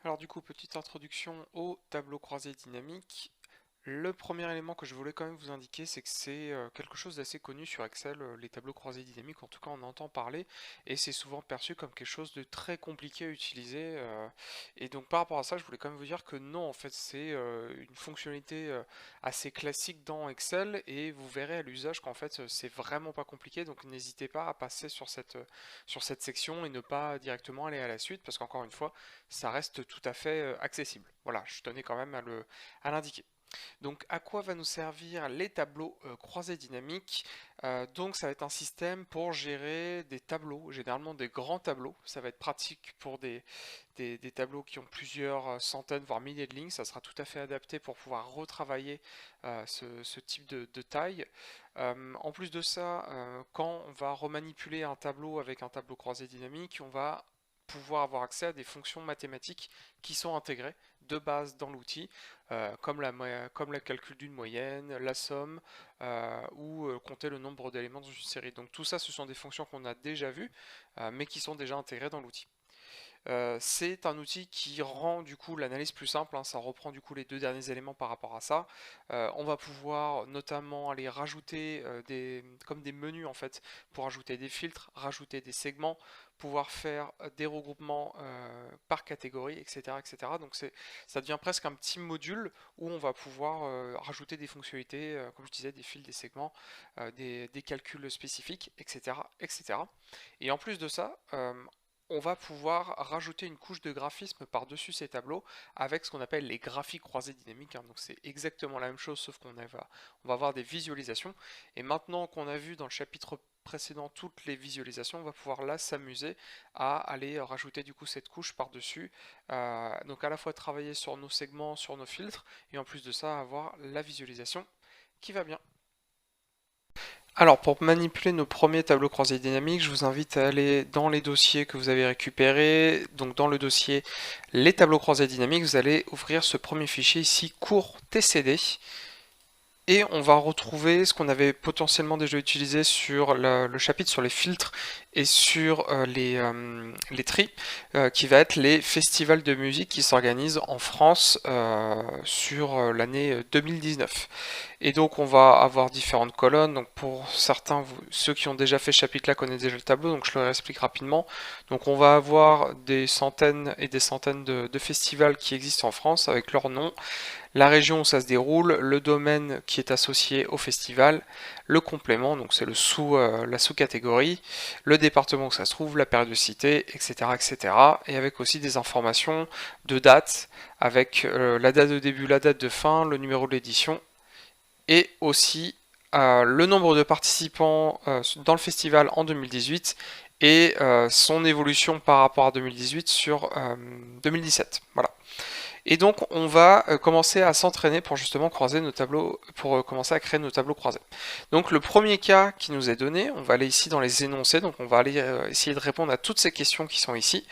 Alors du coup, petite introduction au tableau croisé dynamique. Le premier élément que je voulais quand même vous indiquer, c'est que c'est quelque chose d'assez connu sur Excel, les tableaux croisés dynamiques, en tout cas on entend parler, et c'est souvent perçu comme quelque chose de très compliqué à utiliser. Et donc par rapport à ça, je voulais quand même vous dire que non, en fait c'est une fonctionnalité assez classique dans Excel, et vous verrez à l'usage qu'en fait c'est vraiment pas compliqué, donc n'hésitez pas à passer sur cette section et ne pas directement aller à la suite, parce qu'encore une fois, ça reste tout à fait accessible. Voilà, je tenais quand même à l'indiquer. Donc à quoi va nous servir les tableaux croisés dynamiques? Donc ça va être un système pour gérer des tableaux, généralement des grands tableaux. Ça va être pratique pour des tableaux qui ont plusieurs centaines, voire milliers de lignes. Ça sera tout à fait adapté pour pouvoir retravailler ce type de taille. En plus de ça, quand on va remanipuler un tableau avec un tableau croisé dynamique, on va pouvoir avoir accès à des fonctions mathématiques qui sont intégrées de base dans l'outil, comme le calcul d'une moyenne, la somme, ou compter le nombre d'éléments dans une série. Donc tout ça, ce sont des fonctions qu'on a déjà vues, mais qui sont déjà intégrées dans l'outil. C'est un outil qui rend du coup l'analyse plus simple, hein, ça reprend du coup les deux derniers éléments par rapport à ça. On va pouvoir notamment aller rajouter comme des menus en fait, pour ajouter des filtres, rajouter des segments, pouvoir faire des regroupements par catégorie, etc., etc. Donc ça devient presque un petit module où on va pouvoir rajouter des fonctionnalités, comme je disais, des fils, des segments, des calculs spécifiques, etc., etc. Et en plus de ça, on va pouvoir rajouter une couche de graphisme par-dessus ces tableaux avec ce qu'on appelle les graphiques croisés dynamiques, hein. Donc c'est exactement la même chose, sauf on va avoir des visualisations. Et maintenant qu'on a vu dans le chapitre précédent toutes les visualisations, on va pouvoir là s'amuser à aller rajouter du coup cette couche par-dessus. Donc à la fois travailler sur nos segments, sur nos filtres, et en plus de ça avoir la visualisation qui va bien. Alors, pour manipuler nos premiers tableaux croisés dynamiques, je vous invite à aller dans les dossiers que vous avez récupérés. Donc, dans le dossier les tableaux croisés dynamiques, vous allez ouvrir ce premier fichier ici, cours TCD. Et on va retrouver ce qu'on avait potentiellement déjà utilisé sur le chapitre sur les filtres et sur les tris, qui va être les festivals de musique qui s'organisent en France sur l'année 2019. Et donc on va avoir différentes colonnes. Donc pour certains, ceux qui ont déjà fait ce chapitre-là connaissent déjà le tableau, donc je le réexplique rapidement. Donc on va avoir des centaines et des centaines de festivals qui existent en France avec leur nom, la région où ça se déroule, le domaine qui est associé au festival, le complément, donc c'est la sous-catégorie, le département où ça se trouve, la périodicité, etc., etc. Et avec aussi des informations de date, avec la date de début, la date de fin, le numéro de l'édition, et aussi le nombre de participants dans le festival en 2018 et son évolution par rapport à 2018 sur 2017. Voilà. Et donc on va commencer à s'entraîner pour justement croiser nos tableaux, pour commencer à créer nos tableaux croisés. Donc le premier cas qui nous est donné, on va aller ici dans les énoncés, donc on va aller essayer de répondre à toutes ces questions qui sont ici.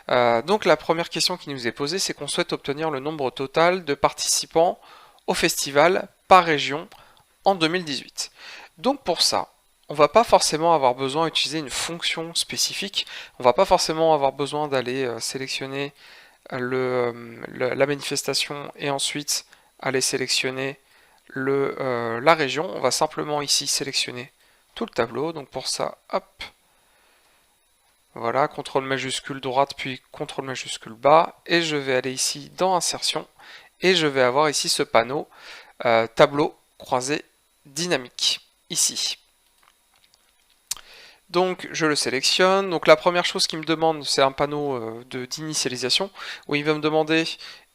Donc la première question qui nous est posée, c'est qu'on souhaite obtenir le nombre total de participants au festival par région en 2018. Donc pour ça, on va pas forcément avoir besoin d'utiliser une fonction spécifique, on va pas forcément avoir besoin d'aller sélectionner la manifestation et ensuite aller sélectionner la région. On va simplement ici sélectionner tout le tableau. Donc pour ça, hop, voilà, CTRL majuscule droite puis CTRL majuscule bas. Et je vais aller ici dans Insertion et je vais avoir ici ce panneau tableau croisé dynamique, ici. Donc je le sélectionne. Donc la première chose qu'il me demande, c'est un panneau d'initialisation où il va me demander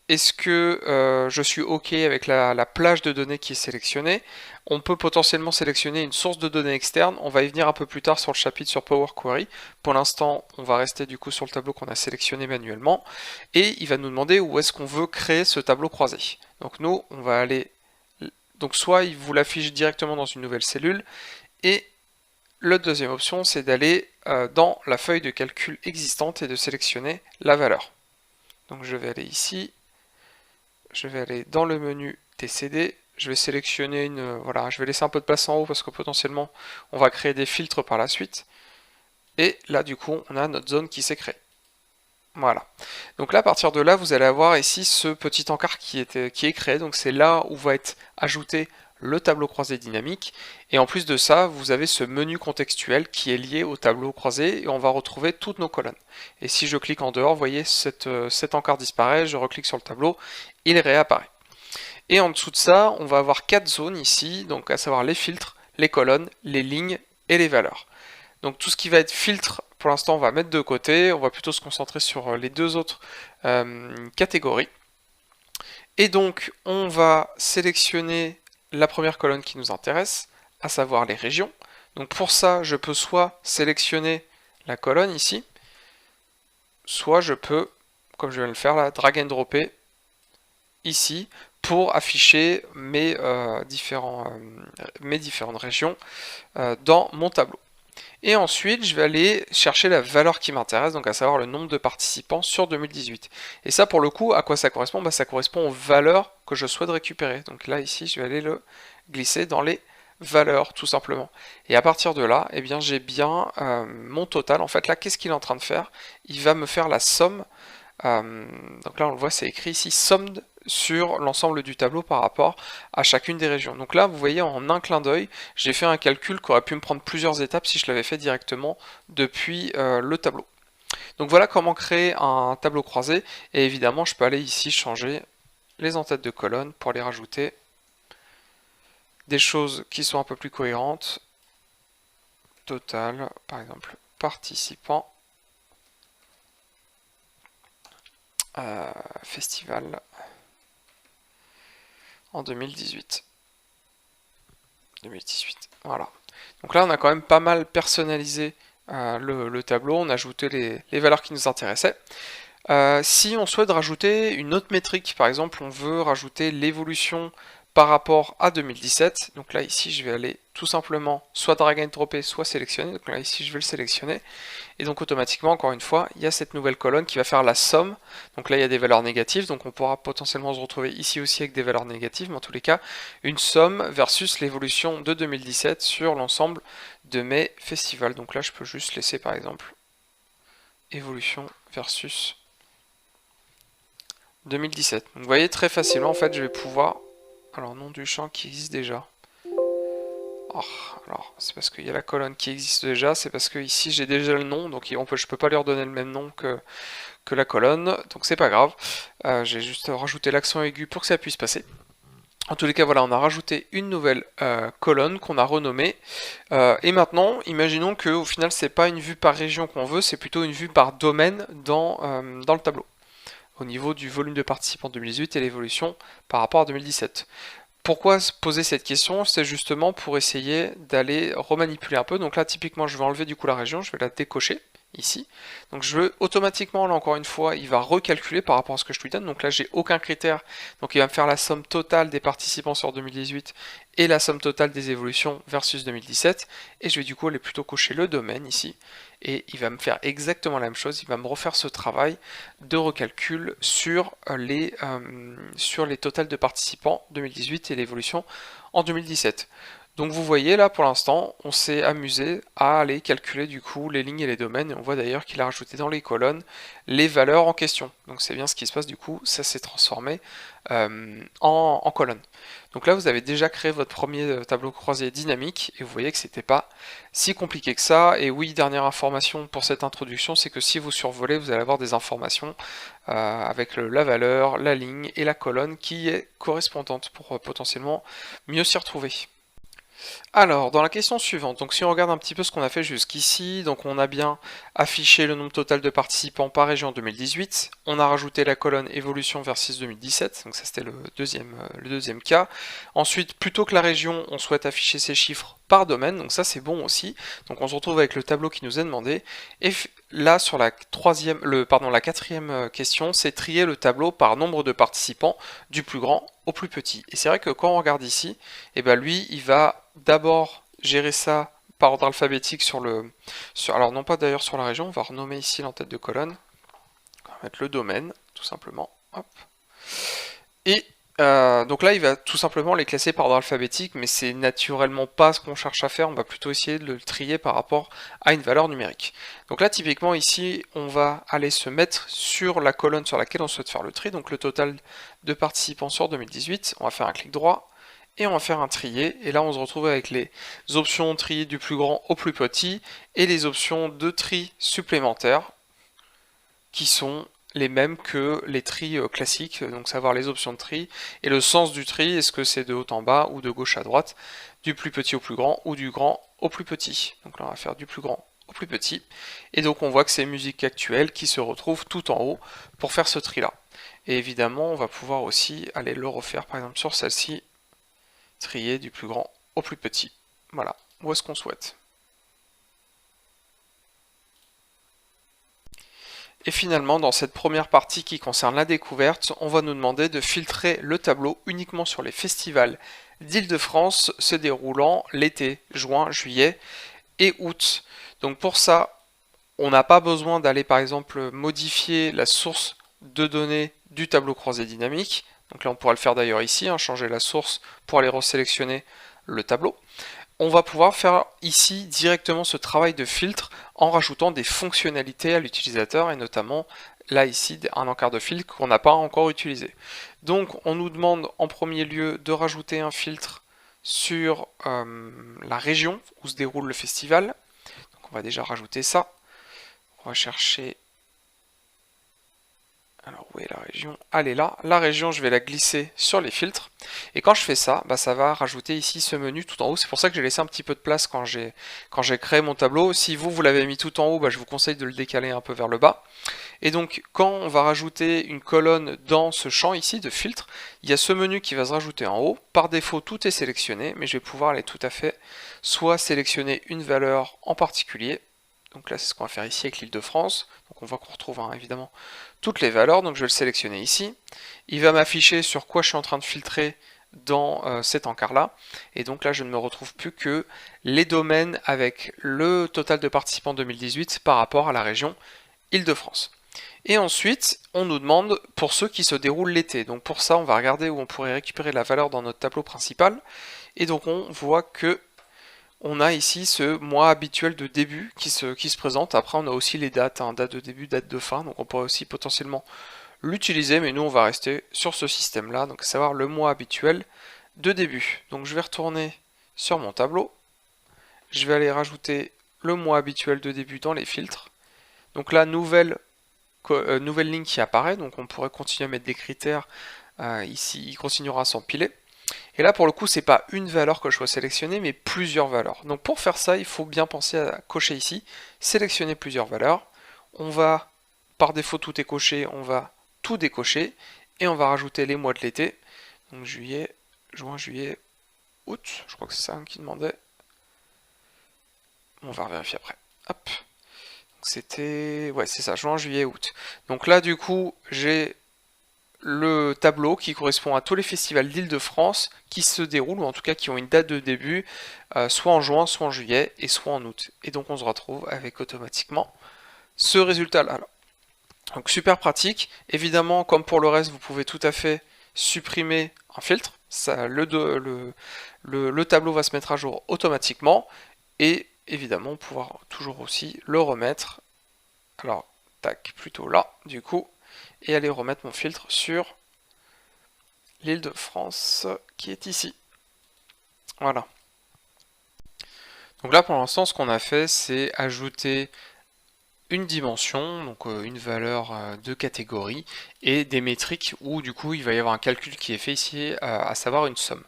est-ce que je suis OK avec la plage de données qui est sélectionnée. On peut potentiellement sélectionner une source de données externe. On va y venir un peu plus tard sur le chapitre sur Power Query. Pour l'instant, on va rester du coup sur le tableau qu'on a sélectionné manuellement. Et il va nous demander où est-ce qu'on veut créer ce tableau croisé. Donc nous, on va aller... Donc soit il vous l'affiche directement dans une nouvelle cellule, et la deuxième option, c'est d'aller dans la feuille de calcul existante et de sélectionner la valeur. Donc je vais aller ici, je vais aller dans le menu TCD, je vais sélectionner voilà, je vais laisser un peu de place en haut parce que potentiellement on va créer des filtres par la suite. Et là du coup, on a notre zone qui s'est créée. Voilà. Donc là, à partir de là, vous allez avoir ici ce petit encart qui est créé. Donc c'est là où va être ajouté le tableau croisé dynamique. Et en plus de ça, vous avez ce menu contextuel qui est lié au tableau croisé et on va retrouver toutes nos colonnes. Et si je clique en dehors, vous voyez, cet encart disparaît, je reclique sur le tableau, il réapparaît. Et en dessous de ça, on va avoir 4 zones ici, donc à savoir les filtres, les colonnes, les lignes et les valeurs. Donc tout ce qui va être filtre, pour l'instant on va mettre de côté, on va plutôt se concentrer sur les deux autres catégories. Et donc on va sélectionner la première colonne qui nous intéresse, à savoir les régions. Donc pour ça, je peux soit sélectionner la colonne ici, soit je peux, comme je viens de le faire là, drag and dropper ici pour afficher mes différentes régions dans mon tableau. Et ensuite, je vais aller chercher la valeur qui m'intéresse, donc à savoir le nombre de participants sur 2018. Et ça, pour le coup, à quoi ça correspond? Ça correspond aux valeurs que je souhaite récupérer. Donc là, ici, je vais aller le glisser dans les valeurs, tout simplement. Et à partir de là, eh bien, j'ai bien mon total. En fait, là, qu'est-ce qu'il est en train de faire? Il va me faire la somme. Donc là, on le voit, c'est écrit ici, somme sur l'ensemble du tableau par rapport à chacune des régions. Donc là, vous voyez, en un clin d'œil, j'ai fait un calcul qui aurait pu me prendre plusieurs étapes si je l'avais fait directement depuis le tableau. Donc voilà comment créer un tableau croisé, et évidemment, je peux aller ici changer les en-têtes de colonne pour les rajouter des choses qui sont un peu plus cohérentes. Total, par exemple, participants, festival en 2018. Voilà. Donc là, on a quand même pas mal personnalisé le tableau, on a ajouté les valeurs qui nous intéressaient. Si on souhaite rajouter une autre métrique, par exemple, on veut rajouter l'évolution par rapport à 2017, donc là, ici, je vais aller tout simplement soit drag and dropper, soit sélectionner, donc là, ici, je vais le sélectionner, et donc automatiquement, encore une fois, il y a cette nouvelle colonne qui va faire la somme. Donc là, il y a des valeurs négatives, donc on pourra potentiellement se retrouver ici aussi avec des valeurs négatives, mais en tous les cas, une somme versus l'évolution de 2017 sur l'ensemble de mes festivals. Donc là, je peux juste laisser, par exemple, évolution versus 2017. Donc vous voyez, très facilement, en fait, je vais pouvoir... Alors, nom du champ qui existe déjà. Oh, alors, c'est parce qu'il y a la colonne qui existe déjà, c'est parce que ici j'ai déjà le nom, donc je peux pas lui redonner le même nom que la colonne, donc c'est pas grave. J'ai juste rajouté l'accent aigu pour que ça puisse passer. En tous les cas, voilà, on a rajouté une nouvelle colonne qu'on a renommée. Et maintenant, imaginons qu'au final, c'est pas une vue par région qu'on veut, c'est plutôt une vue par domaine dans le tableau, au niveau du volume de participants 2018 et l'évolution par rapport à 2017. Pourquoi se poser cette question? C'est justement pour essayer d'aller remanipuler un peu. Donc là, typiquement, je vais enlever du coup la région, je vais la décocher ici. Donc je veux automatiquement, là encore une fois, il va recalculer par rapport à ce que je lui donne. Donc là, j'ai aucun critère. Donc il va me faire la somme totale des participants sur 2018 et la somme totale des évolutions versus 2017. Et je vais du coup aller plutôt cocher le domaine ici. Et il va me faire exactement la même chose. Il va me refaire ce travail de recalcul sur les totals de participants 2018 et l'évolution en 2017. Donc vous voyez là pour l'instant on s'est amusé à aller calculer du coup les lignes et les domaines et on voit d'ailleurs qu'il a rajouté dans les colonnes les valeurs en question. Donc c'est bien ce qui se passe du coup, ça s'est transformé en colonne. Donc là vous avez déjà créé votre premier tableau croisé dynamique et vous voyez que c'était pas si compliqué que ça. Et oui, dernière information pour cette introduction, c'est que si vous survolez vous allez avoir des informations avec la valeur, la ligne et la colonne qui est correspondante pour potentiellement mieux s'y retrouver. Alors, dans la question suivante, donc si on regarde un petit peu ce qu'on a fait jusqu'ici, donc on a bien affiché le nombre total de participants par région 2018, on a rajouté la colonne évolution versus 2017, donc ça c'était le deuxième cas. Ensuite, plutôt que la région, on souhaite afficher ces chiffres par domaine, donc ça c'est bon aussi. Donc on se retrouve avec le tableau qui nous est demandé. Et là, sur la quatrième question, c'est trier le tableau par nombre de participants, du plus grand au plus petit. Et c'est vrai que quand on regarde ici, et ben lui, il va d'abord gérer ça par ordre alphabétique alors non pas d'ailleurs sur la région, on va renommer ici l'entête de colonne, on va mettre le domaine, tout simplement, hop. Et Donc là, il va tout simplement les classer par ordre alphabétique, mais c'est naturellement pas ce qu'on cherche à faire, on va plutôt essayer de le trier par rapport à une valeur numérique. Donc là, typiquement, ici, on va aller se mettre sur la colonne sur laquelle on souhaite faire le tri, donc le total de participants sur 2018, on va faire un clic droit, et on va faire un trier, et là on se retrouve avec les options tri du plus grand au plus petit, et les options de tri supplémentaires, qui sont les mêmes que les tris classiques, donc savoir les options de tri et le sens du tri, est-ce que c'est de haut en bas ou de gauche à droite, du plus petit au plus grand ou du grand au plus petit. Donc là on va faire du plus grand au plus petit, et donc on voit que c'est musique actuelle qui se retrouve tout en haut pour faire ce tri là. Et évidemment on va pouvoir aussi aller le refaire par exemple sur celle-ci, trier du plus grand au plus petit. Voilà, où est-ce qu'on souhaite. Et finalement, dans cette première partie qui concerne la découverte, on va nous demander de filtrer le tableau uniquement sur les festivals d'Île-de-France se déroulant l'été, juin, juillet et août. Donc pour ça, on n'a pas besoin d'aller par exemple modifier la source de données du tableau croisé dynamique. Donc là, on pourra le faire d'ailleurs ici, hein, changer la source pour aller resélectionner le tableau. On va pouvoir faire ici directement ce travail de filtre en rajoutant des fonctionnalités à l'utilisateur et notamment là ici un encart de filtre qu'on n'a pas encore utilisé. Donc on nous demande en premier lieu de rajouter un filtre sur la région où se déroule le festival. Donc on va déjà rajouter ça. On va chercher. Alors où est la région? Elle est là. La région, je vais la glisser sur les filtres. Et quand je fais ça, bah, ça va rajouter ici ce menu tout en haut. C'est pour ça que j'ai laissé un petit peu de place quand j'ai créé mon tableau. Si vous l'avez mis tout en haut, bah, je vous conseille de le décaler un peu vers le bas. Et donc quand on va rajouter une colonne dans ce champ ici de filtre, il y a ce menu qui va se rajouter en haut. Par défaut, tout est sélectionné, mais je vais pouvoir aller tout à fait soit sélectionner une valeur en particulier. Donc là, c'est ce qu'on va faire ici avec l'Île-de-France. Donc on voit qu'on retrouve évidemment toutes les valeurs, donc je vais le sélectionner ici. Il va m'afficher sur quoi je suis en train de filtrer dans cet encart-là. Et donc là, je ne me retrouve plus que les domaines avec le total de participants 2018 par rapport à la région Île-de-France. Et ensuite, on nous demande pour ceux qui se déroulent l'été. Donc pour ça, on va regarder où on pourrait récupérer la valeur dans notre tableau principal. Et donc on voit que on a ici ce mois habituel de début qui se présente. Après, on a aussi les dates, hein, date de début, date de fin. Donc on pourrait aussi potentiellement l'utiliser, mais nous, on va rester sur ce système-là. Donc savoir le mois habituel de début. Donc je vais retourner sur mon tableau. Je vais aller rajouter le mois habituel de début dans les filtres. Donc là, nouvelle ligne qui apparaît. Donc on pourrait continuer à mettre des critères. Ici, il continuera à s'empiler. Et là, pour le coup, c'est pas une valeur que je dois sélectionner, mais plusieurs valeurs. Donc pour faire ça, il faut bien penser à cocher ici, sélectionner plusieurs valeurs. On va, par défaut, tout est coché, on va tout décocher, et on va rajouter les mois de l'été. Donc juillet, juin, juillet, août, je crois que c'est ça qui demandait. On va vérifier après. Hop. C'était... Ouais, c'est ça, juin, juillet, août. Donc là, du coup, j'ai le tableau qui correspond à tous les festivals d'Île-de-France qui se déroulent, ou en tout cas qui ont une date de début, soit en juin, soit en juillet, et soit en août. Et donc on se retrouve avec automatiquement ce résultat-là. Donc super pratique. Évidemment, comme pour le reste, vous pouvez tout à fait supprimer un filtre. Ça, le tableau va se mettre à jour automatiquement. Et évidemment, pouvoir toujours aussi le remettre. Alors, tac, plutôt là, du coup, et aller remettre mon filtre sur l'Île-de-France qui est ici. Voilà. Donc là pour l'instant ce qu'on a fait c'est ajouter une dimension, donc une valeur de catégorie et des métriques où du coup il va y avoir un calcul qui est fait ici, à savoir une somme.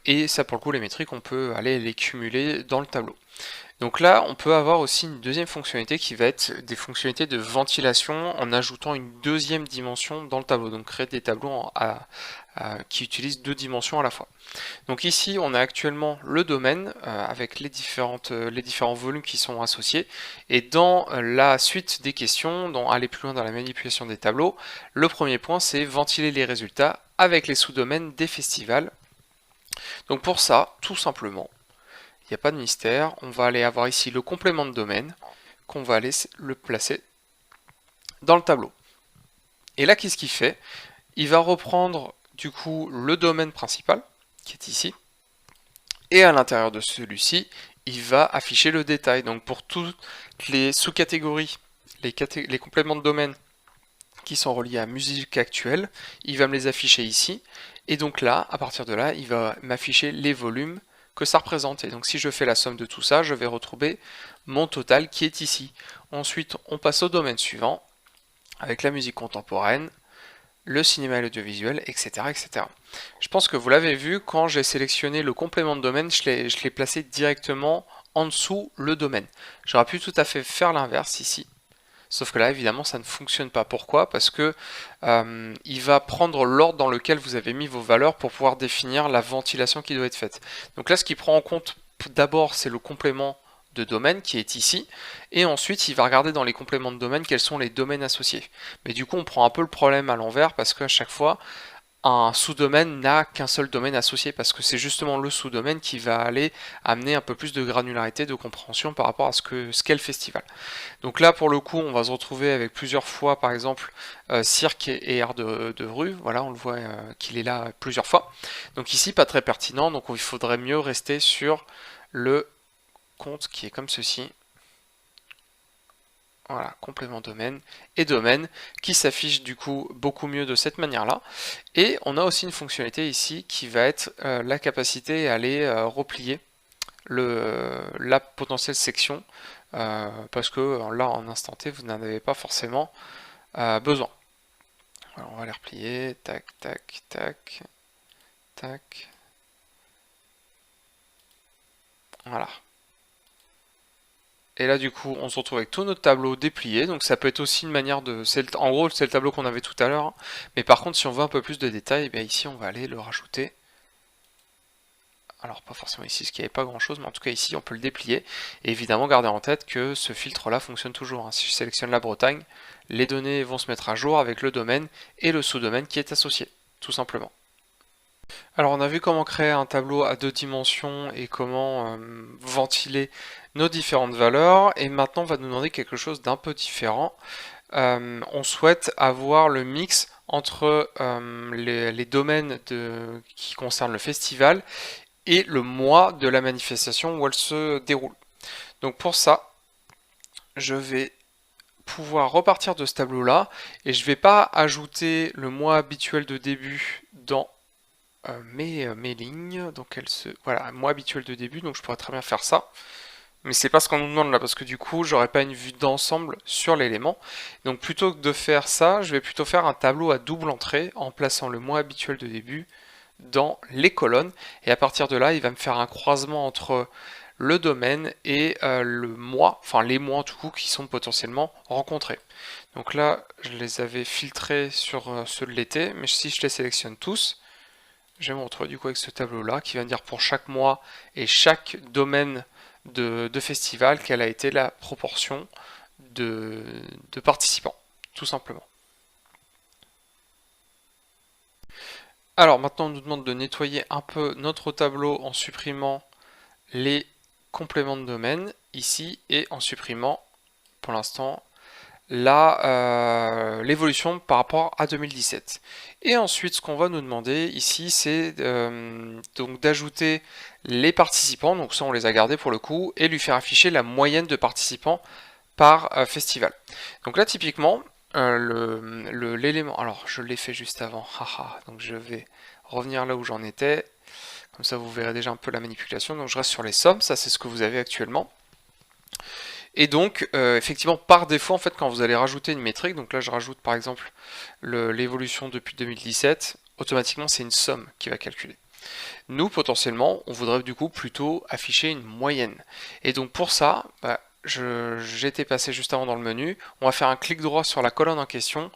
Et ça pour le coup les métriques on peut aller les cumuler dans le tableau. Donc là, on peut avoir aussi une deuxième fonctionnalité qui va être des fonctionnalités de ventilation en ajoutant une deuxième dimension dans le tableau. Donc créer des tableaux qui utilisent deux dimensions à la fois. Donc ici, on a actuellement le domaine avec les différents volumes qui sont associés. Et dans la suite des questions, dans aller plus loin dans la manipulation des tableaux, le premier point, c'est ventiler les résultats avec les sous-domaines des festivals. Donc pour ça, tout simplement, il n'y a pas de mystère, on va aller avoir ici le complément de domaine qu'on va aller le placer dans le tableau. Et là, qu'est-ce qu'il fait? Il va reprendre du coup le domaine principal qui est ici, et à l'intérieur de celui-ci, il va afficher le détail. Donc pour toutes les sous-catégories, les compléments de domaine qui sont reliés à musique actuelle, il va me les afficher ici, et donc là, à partir de là, il va m'afficher les volumes que ça représente. Et donc si je fais la somme de tout ça, je vais retrouver mon total qui est ici. Ensuite, on passe au domaine suivant, avec la musique contemporaine, le cinéma et l'audiovisuel, etc., etc. Je pense que vous l'avez vu, quand j'ai sélectionné le complément de domaine, je l'ai placé directement en dessous le domaine. J'aurais pu tout à fait faire l'inverse ici. Sauf que là, évidemment, ça ne fonctionne pas. Pourquoi? Parce que il va prendre l'ordre dans lequel vous avez mis vos valeurs pour pouvoir définir la ventilation qui doit être faite. Donc là, ce qu'il prend en compte d'abord, c'est le complément de domaine qui est ici, et ensuite il va regarder dans les compléments de domaine quels sont les domaines associés. Mais du coup, on prend un peu le problème à l'envers parce qu'à chaque fois, un sous-domaine n'a qu'un seul domaine associé parce que c'est justement le sous-domaine qui va aller amener un peu plus de granularité, de compréhension par rapport à ce qu'est le festival. Donc là, pour le coup, on va se retrouver avec plusieurs fois, par exemple, cirque et art de rue. Voilà, on le voit qu'il est là plusieurs fois. Donc ici, pas très pertinent, donc il faudrait mieux rester sur le compte qui est comme ceci. Voilà, complément domaine et domaine qui s'affiche du coup beaucoup mieux de cette manière-là. Et on a aussi une fonctionnalité ici qui va être la capacité à aller replier la potentielle section parce que là en instant T vous n'en avez pas forcément besoin. Alors, on va les replier, tac, tac, tac, tac. Voilà. Et là du coup on se retrouve avec tout notre tableau déplié, donc ça peut être aussi une manière de... En gros c'est le tableau qu'on avait tout à l'heure, hein. Mais par contre si on veut un peu plus de détails, eh bien, ici on va aller le rajouter. Alors pas forcément ici, ce qui n'y avait pas grand chose, mais en tout cas ici on peut le déplier. Et évidemment garder en tête que ce filtre là fonctionne toujours, hein. Si je sélectionne la Bretagne, les données vont se mettre à jour avec le domaine et le sous-domaine qui est associé, tout simplement. Alors on a vu comment créer un tableau à 2 dimensions et comment ventiler nos différentes valeurs, et maintenant on va nous demander quelque chose d'un peu différent. On souhaite avoir le mix entre les domaines qui concernent le festival et le mois de la manifestation où elle se déroule. Donc pour ça, je vais pouvoir repartir de ce tableau-là, et je ne vais pas ajouter le mois habituel de début dans mes lignes. Donc voilà, mois habituel de début, donc je pourrais très bien faire ça. Mais c'est pas ce qu'on nous demande là, parce que du coup, j'aurais pas une vue d'ensemble sur l'élément. Donc plutôt que de faire ça, je vais plutôt faire un tableau à double entrée en plaçant le mois habituel de début dans les colonnes. Et à partir de là, il va me faire un croisement entre le domaine et le mois, enfin les mois en tout coup qui sont potentiellement rencontrés. Donc là, je les avais filtrés sur ceux de l'été, mais si je les sélectionne tous, je vais me retrouver du coup avec ce tableau-là qui va me dire pour chaque mois et chaque domaine de festival quelle a été la proportion de participants, tout simplement. Alors maintenant on nous demande de nettoyer un peu notre tableau en supprimant les compléments de domaine ici et en supprimant pour l'instant l'évolution par rapport à 2017. Et ensuite, ce qu'on va nous demander ici, c'est donc d'ajouter les participants, donc ça on les a gardés pour le coup, et lui faire afficher la moyenne de participants par festival. Donc là, typiquement, l'élément, alors je l'ai fait juste avant, haha, donc je vais revenir là où j'en étais, comme ça vous verrez déjà un peu la manipulation. Donc je reste sur les sommes, ça c'est ce que vous avez actuellement. Et donc, effectivement, par défaut, en fait, quand vous allez rajouter une métrique, donc là je rajoute par exemple l'évolution depuis 2017, automatiquement c'est une somme qui va calculer. Nous, potentiellement, on voudrait du coup plutôt afficher une moyenne. Et donc pour ça, j'étais passé juste avant dans le menu, on va faire un clic droit sur la colonne en question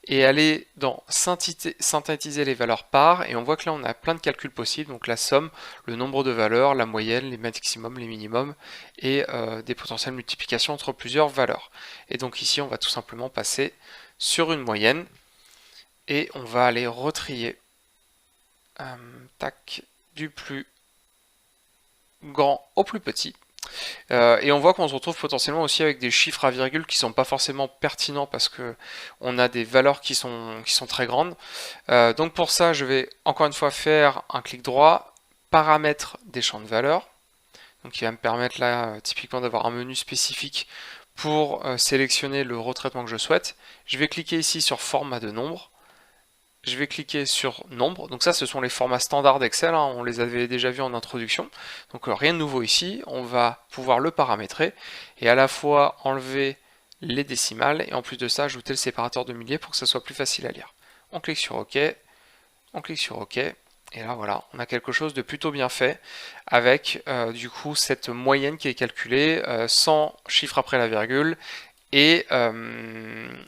et aller dans synthétiser les valeurs par, et on voit que là on a plein de calculs possibles, donc la somme, le nombre de valeurs, la moyenne, les maximums, les minimums, et des potentielles multiplications entre plusieurs valeurs. Et donc ici on va tout simplement passer sur une moyenne, et on va aller retrier tac, du plus grand au plus petit. Et on voit qu'on se retrouve potentiellement aussi avec des chiffres à virgule qui sont pas forcément pertinents parce que on a des valeurs qui sont très grandes. Donc pour ça, je vais encore une fois faire un clic droit, paramètres des champs de valeurs. Donc il va me permettre là typiquement d'avoir un menu spécifique pour sélectionner le retraitement que je souhaite. Je vais cliquer ici sur format de nombre. Je vais cliquer sur nombre. Donc ça, ce sont les formats standards d'Excel, hein, on les avait déjà vus en introduction. Donc rien de nouveau ici, on va pouvoir le paramétrer et à la fois enlever les décimales et en plus de ça, ajouter le séparateur de milliers pour que ça soit plus facile à lire. On clique sur OK, on clique sur OK, et là voilà, on a quelque chose de plutôt bien fait avec du coup cette moyenne qui est calculée sans chiffre après la virgule et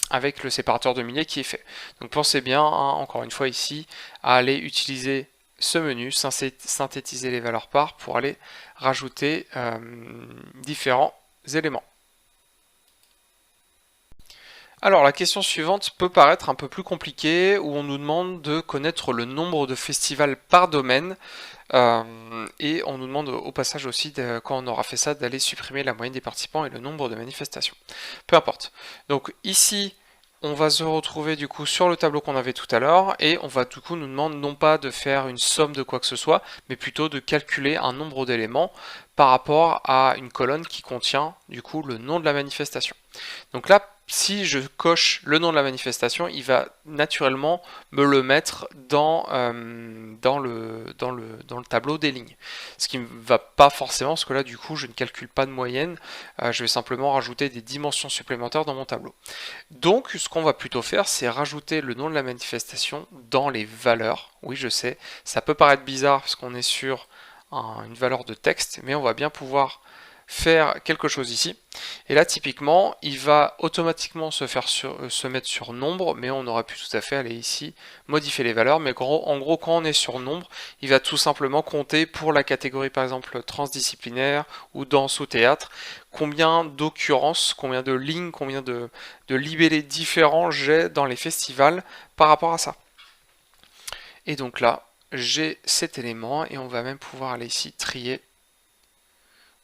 avec le séparateur de milliers qui est fait. Donc pensez bien, hein, encore une fois ici, à aller utiliser ce menu, synthétiser les valeurs par pour aller rajouter différents éléments. Alors la question suivante peut paraître un peu plus compliquée, où on nous demande de connaître le nombre de festivals par domaine, et on nous demande au passage aussi, quand on aura fait ça, d'aller supprimer la moyenne des participants et le nombre de manifestations. Peu importe. Donc ici, on va se retrouver du coup sur le tableau qu'on avait tout à l'heure, et on va du coup nous demander non pas de faire une somme de quoi que ce soit, mais plutôt de calculer un nombre d'éléments par rapport à une colonne qui contient du coup le nom de la manifestation. Donc là, si je coche le nom de la manifestation, il va naturellement me le mettre dans le tableau des lignes. Ce qui ne va pas forcément, parce que là, du coup, je ne calcule pas de moyenne, je vais simplement rajouter des dimensions supplémentaires dans mon tableau. Donc, ce qu'on va plutôt faire, c'est rajouter le nom de la manifestation dans les valeurs. Oui, je sais, ça peut paraître bizarre, parce qu'on est sur une valeur de texte, mais on va bien pouvoir faire quelque chose ici. Et là, typiquement, il va automatiquement se mettre sur nombre, mais on aurait pu tout à fait aller ici, modifier les valeurs. Mais en gros, quand on est sur nombre, il va tout simplement compter pour la catégorie, par exemple, transdisciplinaire ou danse ou théâtre, combien d'occurrences, combien de lignes, combien de libellés différents j'ai dans les festivals par rapport à ça. Et donc là, j'ai cet élément et on va même pouvoir aller ici trier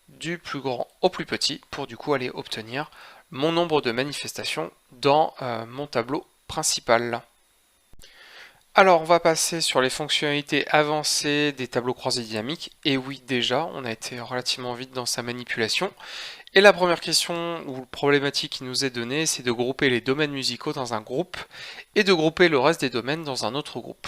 du plus grand au plus petit pour du coup aller obtenir mon nombre de manifestations dans mon tableau principal. Alors on va passer sur les fonctionnalités avancées des tableaux croisés dynamiques. Et oui, déjà, on a été relativement vite dans sa manipulation. Et la première question ou problématique qui nous est donnée, c'est de grouper les domaines musicaux dans un groupe et de grouper le reste des domaines dans un autre groupe.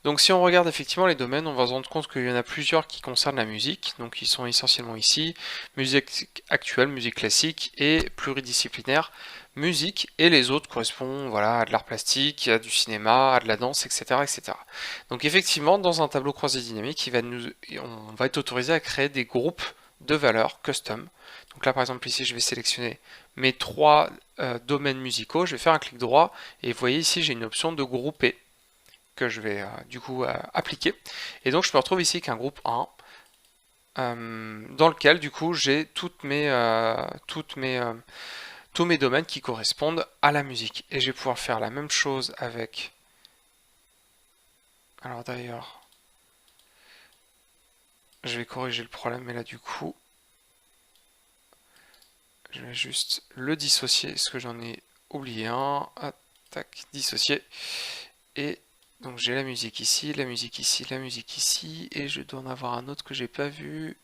Donc si on regarde effectivement les domaines, on va se rendre compte qu'il y en a plusieurs qui concernent la musique, donc ils sont essentiellement ici, musique actuelle, musique classique et pluridisciplinaire, musique, et les autres correspondent voilà, à de l'art plastique, à du cinéma, à de la danse, etc., etc. Donc effectivement, dans un tableau croisé dynamique, on va être autorisé à créer des groupes de valeurs custom. Donc là par exemple ici je vais sélectionner mes trois domaines musicaux, je vais faire un clic droit, et vous voyez ici j'ai une option de grouper que je vais du coup appliquer. Et donc je me retrouve ici qu'un groupe 1 dans lequel du coup j'ai tous mes domaines qui correspondent à la musique. Et je vais pouvoir faire la même chose avec... Alors d'ailleurs, je vais corriger le problème, mais là du coup, je vais juste le dissocier, parce que j'en ai oublié un. Tac, dissocier. Et donc j'ai la musique ici, la musique ici, la musique ici, et je dois en avoir un autre que j'ai pas vu.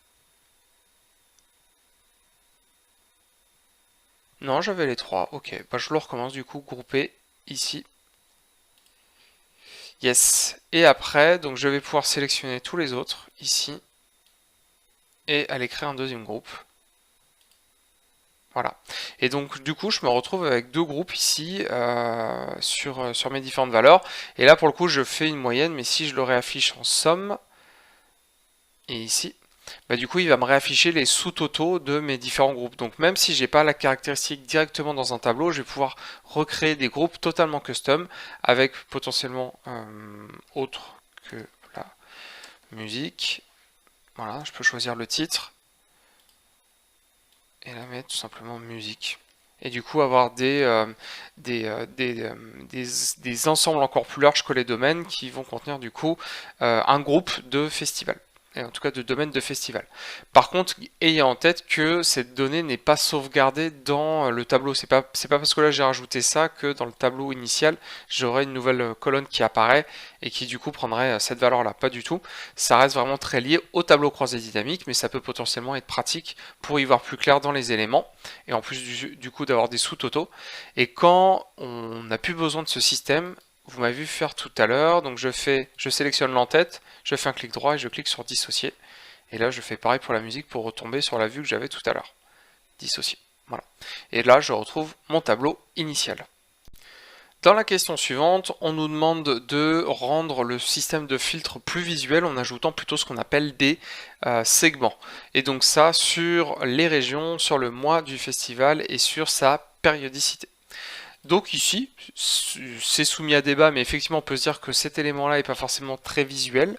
Non, j'avais les trois, ok. Bah, je le recommence du coup, groupé ici. Yes. Et après, donc je vais pouvoir sélectionner tous les autres ici et aller créer un deuxième groupe. Voilà. Et donc du coup, je me retrouve avec deux groupes ici sur mes différentes valeurs. Et là, pour le coup, je fais une moyenne, mais si je le réaffiche en somme, et ici, bah, du coup, il va me réafficher les sous-totaux de mes différents groupes. Donc même si j'ai pas la caractéristique directement dans un tableau, je vais pouvoir recréer des groupes totalement custom avec potentiellement autre que la musique. Voilà, je peux choisir le titre et la mettre tout simplement musique. Et du coup avoir des ensembles encore plus larges que les domaines qui vont contenir du coup un groupe de festivals. et en tout cas de domaine de festival. Par contre, ayez en tête que cette donnée n'est pas sauvegardée dans le tableau. C'est pas parce que là j'ai rajouté ça que dans le tableau initial, j'aurai une nouvelle colonne qui apparaît et qui du coup prendrait cette valeur-là. Pas du tout. Ça reste vraiment très lié au tableau croisé dynamique, mais ça peut potentiellement être pratique pour y voir plus clair dans les éléments et en plus du coup d'avoir des sous-totaux. Et quand on n'a plus besoin de ce système, vous m'avez vu faire tout à l'heure, donc je sélectionne l'entête, je fais un clic droit et je clique sur dissocier. Et là, je fais pareil pour la musique pour retomber sur la vue que j'avais tout à l'heure. Dissocier. Voilà. Et là, je retrouve mon tableau initial. Dans la question suivante, on nous demande de rendre le système de filtre plus visuel en ajoutant plutôt ce qu'on appelle des segments. Et donc ça sur les régions, sur le mois du festival et sur sa périodicité. Donc ici, c'est soumis à débat, mais effectivement on peut se dire que cet élément-là n'est pas forcément très visuel,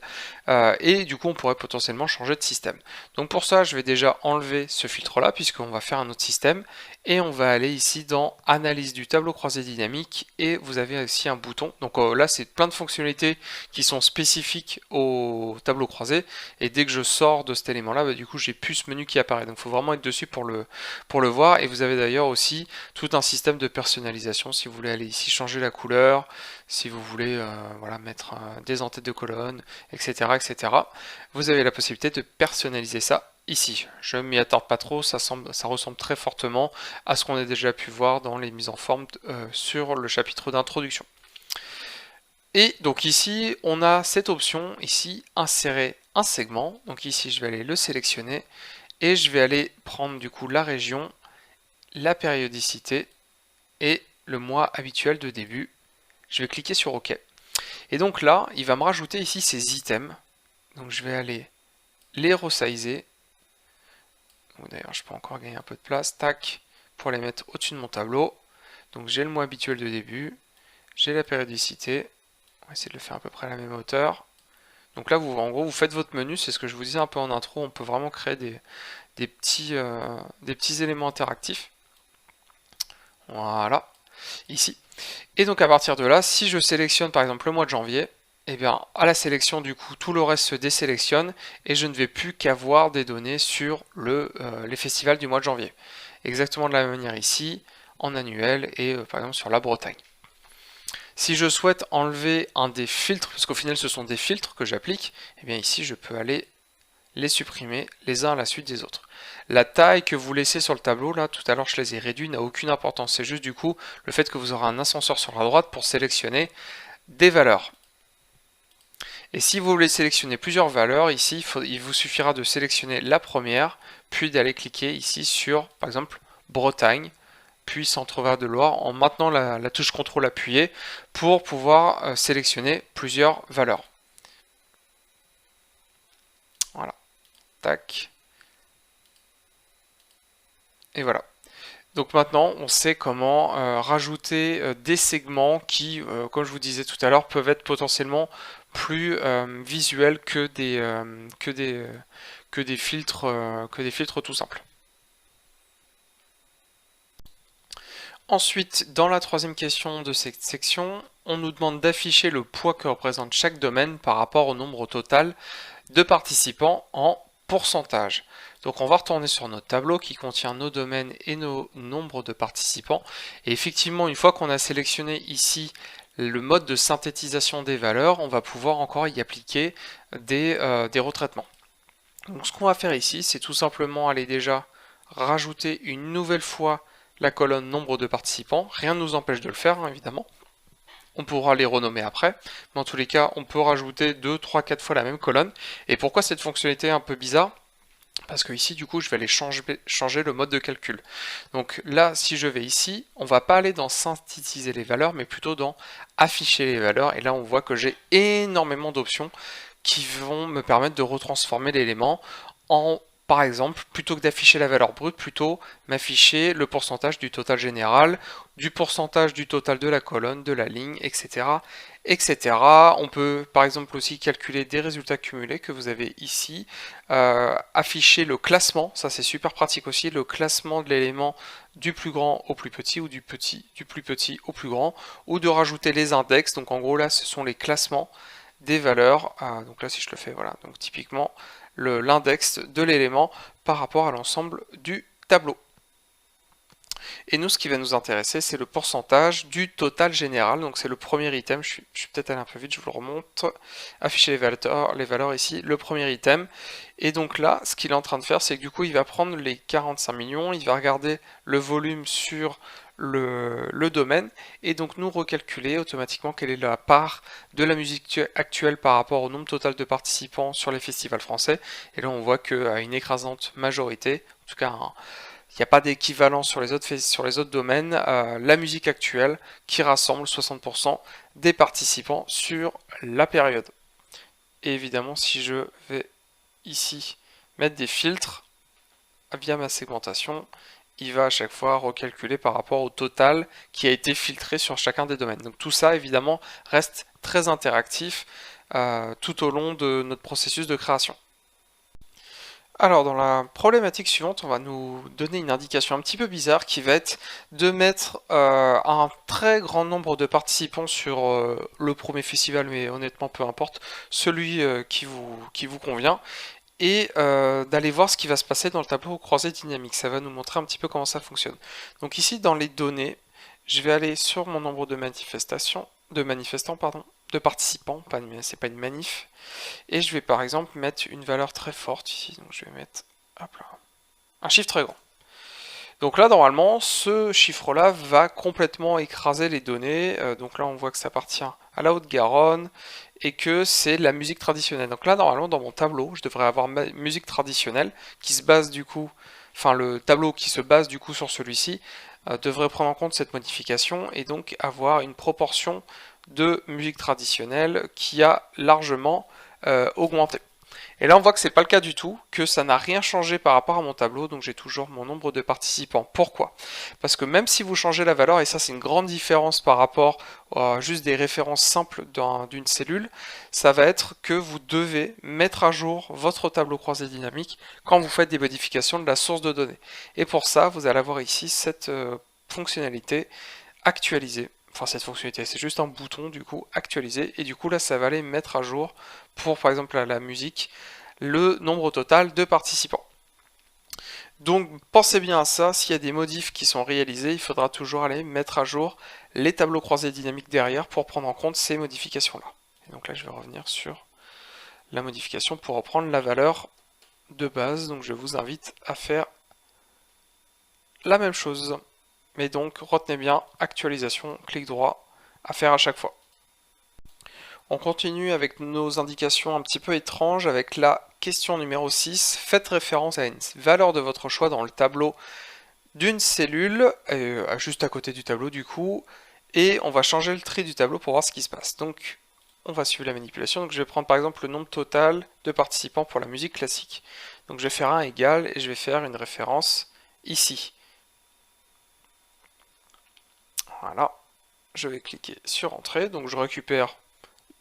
et du coup on pourrait potentiellement changer de système. Donc pour ça, je vais déjà enlever ce filtre-là, puisqu'on va faire un autre système, et on va aller ici dans Analyse du tableau croisé dynamique, et vous avez aussi un bouton. Donc là, c'est plein de fonctionnalités qui sont spécifiques au tableau croisé, et dès que je sors de cet élément-là, bah, du coup j'ai plus ce menu qui apparaît. Donc il faut vraiment être dessus pour le voir, et vous avez d'ailleurs aussi tout un système de personnalisation si vous voulez aller ici changer la couleur, si vous voulez voilà, mettre des entêtes de colonnes, etc., etc. Vous avez la possibilité de personnaliser ça ici. Je ne m'y attarde pas trop, ça ressemble très fortement à ce qu'on a déjà pu voir dans les mises en forme sur le chapitre d'introduction. Et donc ici, on a cette option, ici, insérer un segment. Donc ici, je vais aller le sélectionner et je vais aller prendre du coup la région, la périodicité et le mois habituel de début. Je vais cliquer sur OK. Et donc là, il va me rajouter ici ces items. Donc je vais aller les resizer. D'ailleurs, je peux encore gagner un peu de place. Tac, pour les mettre au-dessus de mon tableau. Donc j'ai le mois habituel de début. J'ai la périodicité. On va essayer de le faire à peu près à la même hauteur. Donc là, en gros, vous faites votre menu. C'est ce que je vous disais un peu en intro. On peut vraiment créer des petits éléments interactifs. Voilà, ici. Et donc à partir de là, si je sélectionne par exemple le mois de janvier, et bien à la sélection du coup tout le reste se désélectionne et je ne vais plus qu'avoir des données sur les festivals du mois de janvier. Exactement de la même manière ici, en annuel et par exemple sur la Bretagne. Si je souhaite enlever un des filtres, parce qu'au final ce sont des filtres que j'applique, et bien ici je peux aller les supprimer les uns à la suite des autres. La taille que vous laissez sur le tableau, là, tout à l'heure je les ai réduits, n'a aucune importance. C'est juste du coup le fait que vous aurez un ascenseur sur la droite pour sélectionner des valeurs. Et si vous voulez sélectionner plusieurs valeurs, ici, il vous suffira de sélectionner la première, puis d'aller cliquer ici sur, par exemple, Bretagne, puis Centre-Val de Loire, en maintenant la touche CTRL appuyée pour pouvoir sélectionner plusieurs valeurs. Voilà. Tac. Et voilà. Donc maintenant, on sait comment rajouter des segments qui, comme je vous disais tout à l'heure, peuvent être potentiellement plus visuels que des filtres tout simples. Ensuite, dans la troisième question de cette section, on nous demande d'afficher le poids que représente chaque domaine par rapport au nombre total de participants en pourcentage. Donc on va retourner sur notre tableau qui contient nos domaines et nos nombres de participants. Et effectivement, une fois qu'on a sélectionné ici le mode de synthétisation des valeurs, on va pouvoir encore y appliquer des retraitements. Donc ce qu'on va faire ici, c'est tout simplement aller déjà rajouter une nouvelle fois la colonne nombre de participants. Rien ne nous empêche de le faire, hein, évidemment. On pourra les renommer après, mais en tous les cas, on peut rajouter 2, 3, 4 fois la même colonne. Et pourquoi cette fonctionnalité est un peu bizarre? Parce que ici, du coup, je vais aller changer le mode de calcul. Donc là, si je vais ici, on va pas aller dans synthétiser les valeurs, mais plutôt dans afficher les valeurs. Et là, on voit que j'ai énormément d'options qui vont me permettre de retransformer l'élément en, par exemple, plutôt que d'afficher la valeur brute, plutôt m'afficher le pourcentage du total général, du pourcentage du total de la colonne, de la ligne, etc., etc. On peut par exemple aussi calculer des résultats cumulés que vous avez ici, afficher le classement, ça c'est super pratique aussi, le classement de l'élément du plus grand au plus petit ou du plus petit au plus grand, ou de rajouter les index. Donc en gros là ce sont les classements des valeurs. Donc là si je le fais, voilà, donc typiquement l'index de l'élément par rapport à l'ensemble du tableau. Et nous, ce qui va nous intéresser, c'est le pourcentage du total général. Donc c'est le premier item. Je suis peut-être allé un peu vite, je vous le remonte. Afficher les valeurs ici, le premier item. Et donc là, ce qu'il est en train de faire, c'est que du coup, il va prendre les 45 millions, il va regarder le volume sur le domaine, et donc nous recalculer automatiquement quelle est la part de la musique actuelle par rapport au nombre total de participants sur les festivals français. Et là, on voit qu'à une écrasante majorité, en tout cas il n'y a pas d'équivalent sur les autres domaines, la musique actuelle qui rassemble 60% des participants sur la période. Et évidemment, si je vais ici mettre des filtres via ma segmentation, il va à chaque fois recalculer par rapport au total qui a été filtré sur chacun des domaines. Donc tout ça, évidemment, reste très interactif tout au long de notre processus de création. Alors dans la problématique suivante, on va nous donner une indication un petit peu bizarre qui va être de mettre un très grand nombre de participants sur le premier festival, mais honnêtement peu importe, celui qui vous convient, et d'aller voir ce qui va se passer dans le tableau croisé dynamique. Ça va nous montrer un petit peu comment ça fonctionne. Donc ici dans les données, je vais aller sur mon nombre de de participants, c'est pas une manif, et je vais par exemple mettre une valeur très forte ici, donc je vais mettre hop là, un chiffre très grand. Donc là normalement ce chiffre là va complètement écraser les données, donc là on voit que ça appartient à la Haute-Garonne et que c'est la musique traditionnelle. Donc là normalement dans mon tableau je devrais avoir ma musique traditionnelle qui se base du coup, enfin le tableau qui se base du coup sur celui-ci devrait prendre en compte cette modification et donc avoir une proportion de musique traditionnelle qui a largement augmenté. Et là on voit que c'est pas le cas du tout, que ça n'a rien changé par rapport à mon tableau, donc j'ai toujours mon nombre de participants. Pourquoi? Parce que même si vous changez la valeur, et ça c'est une grande différence par rapport à juste des références simples d'une cellule, ça va être que vous devez mettre à jour votre tableau croisé dynamique quand vous faites des modifications de la source de données. Et pour ça, vous allez avoir ici cette fonctionnalité actualiser. Enfin cette fonctionnalité, c'est juste un bouton du coup actualiser, et du coup là ça va aller mettre à jour pour par exemple la musique le nombre total de participants. Donc pensez bien à ça, s'il y a des modifs qui sont réalisés, il faudra toujours aller mettre à jour les tableaux croisés dynamiques derrière pour prendre en compte ces modifications là. Et donc là je vais revenir sur la modification pour reprendre la valeur de base, donc je vous invite à faire la même chose. Mais donc retenez bien, actualisation, clic droit, à faire à chaque fois. On continue avec nos indications un petit peu étranges avec la question numéro 6. Faites référence à une valeur de votre choix dans le tableau d'une cellule, juste à côté du tableau du coup, et on va changer le tri du tableau pour voir ce qui se passe. Donc on va suivre la manipulation. Donc je vais prendre par exemple le nombre total de participants pour la musique classique. Donc je vais faire un égal et je vais faire une référence ici. Voilà, je vais cliquer sur Entrée, donc je récupère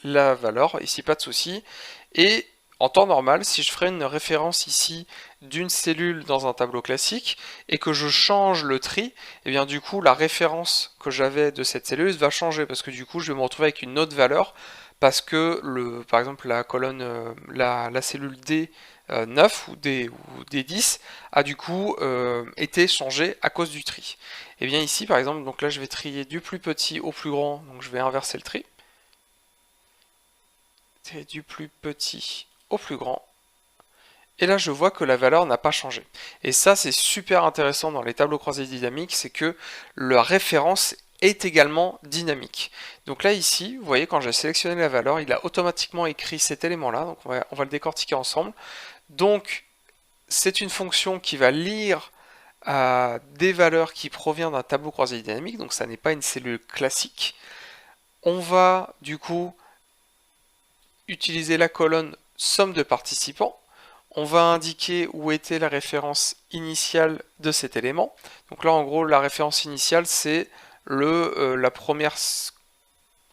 la valeur, ici pas de souci, et en temps normal, si je ferais une référence ici d'une cellule dans un tableau classique, et que je change le tri, et bien du coup la référence que j'avais de cette cellule va changer, parce que du coup je vais me retrouver avec une autre valeur, parce que par exemple la colonne, la cellule D9 ou D10 a du coup été changée à cause du tri. Et bien ici par exemple, donc là je vais trier du plus petit au plus grand, donc je vais inverser le tri. Trier du plus petit au plus grand. Et là je vois que la valeur n'a pas changé. Et ça c'est super intéressant dans les tableaux croisés dynamiques, c'est que la référence est également dynamique. Donc là ici, vous voyez quand j'ai sélectionné la valeur, il a automatiquement écrit cet élément là, donc on va le décortiquer ensemble. Donc c'est une fonction qui va lire des valeurs qui proviennent d'un tableau croisé dynamique, donc ça n'est pas une cellule classique. On va du coup utiliser la colonne somme de participants. On va indiquer où était la référence initiale de cet élément. Donc là en gros la référence initiale c'est la première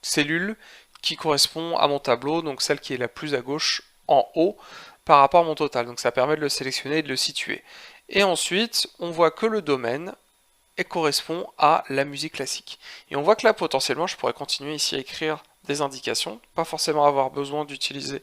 cellule qui correspond à mon tableau, donc celle qui est la plus à gauche en haut par rapport à mon total. Donc ça permet de le sélectionner et de le situer. Et ensuite on voit que le domaine correspond à la musique classique. Et on voit que là potentiellement je pourrais continuer ici à écrire des indications, pas forcément avoir besoin d'utiliser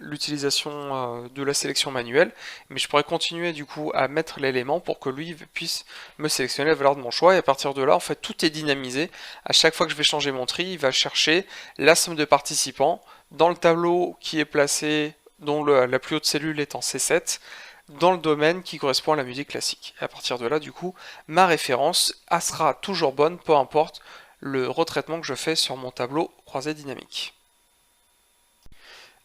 l'utilisation de la sélection manuelle, mais je pourrais continuer du coup à mettre l'élément pour que lui puisse me sélectionner la valeur de mon choix, et à partir de là, en fait, tout est dynamisé. À chaque fois que je vais changer mon tri, il va chercher la somme de participants dans le tableau qui est placé, dont la plus haute cellule est en C7, dans le domaine qui correspond à la musique classique. Et à partir de là, du coup, ma référence sera toujours bonne, peu importe le retraitement que je fais sur mon tableau croisé dynamique.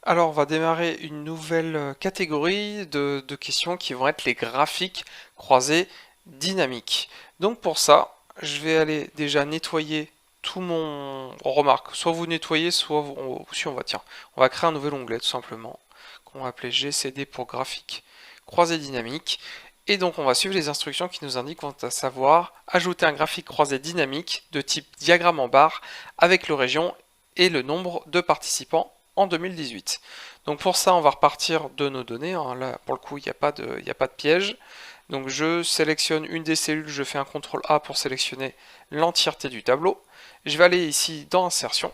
Alors, on va démarrer une nouvelle catégorie de questions qui vont être les graphiques croisés dynamiques. Donc pour ça, je vais aller déjà nettoyer tout mon... Remarque, soit vous nettoyez, soit si on va, tiens, on va créer un nouvel onglet tout simplement, qu'on va appeler GCD pour graphique croisé dynamique. Et donc on va suivre les instructions qui nous indiquent, à savoir ajouter un graphique croisé dynamique de type diagramme en barre avec le région et le nombre de participants en 2018. Donc pour ça, on va repartir de nos données. Hein. Là, pour le coup, il n'y a pas de piège. Donc je sélectionne une des cellules, je fais un CTRL A pour sélectionner l'entièreté du tableau. Je vais aller ici dans Insertion.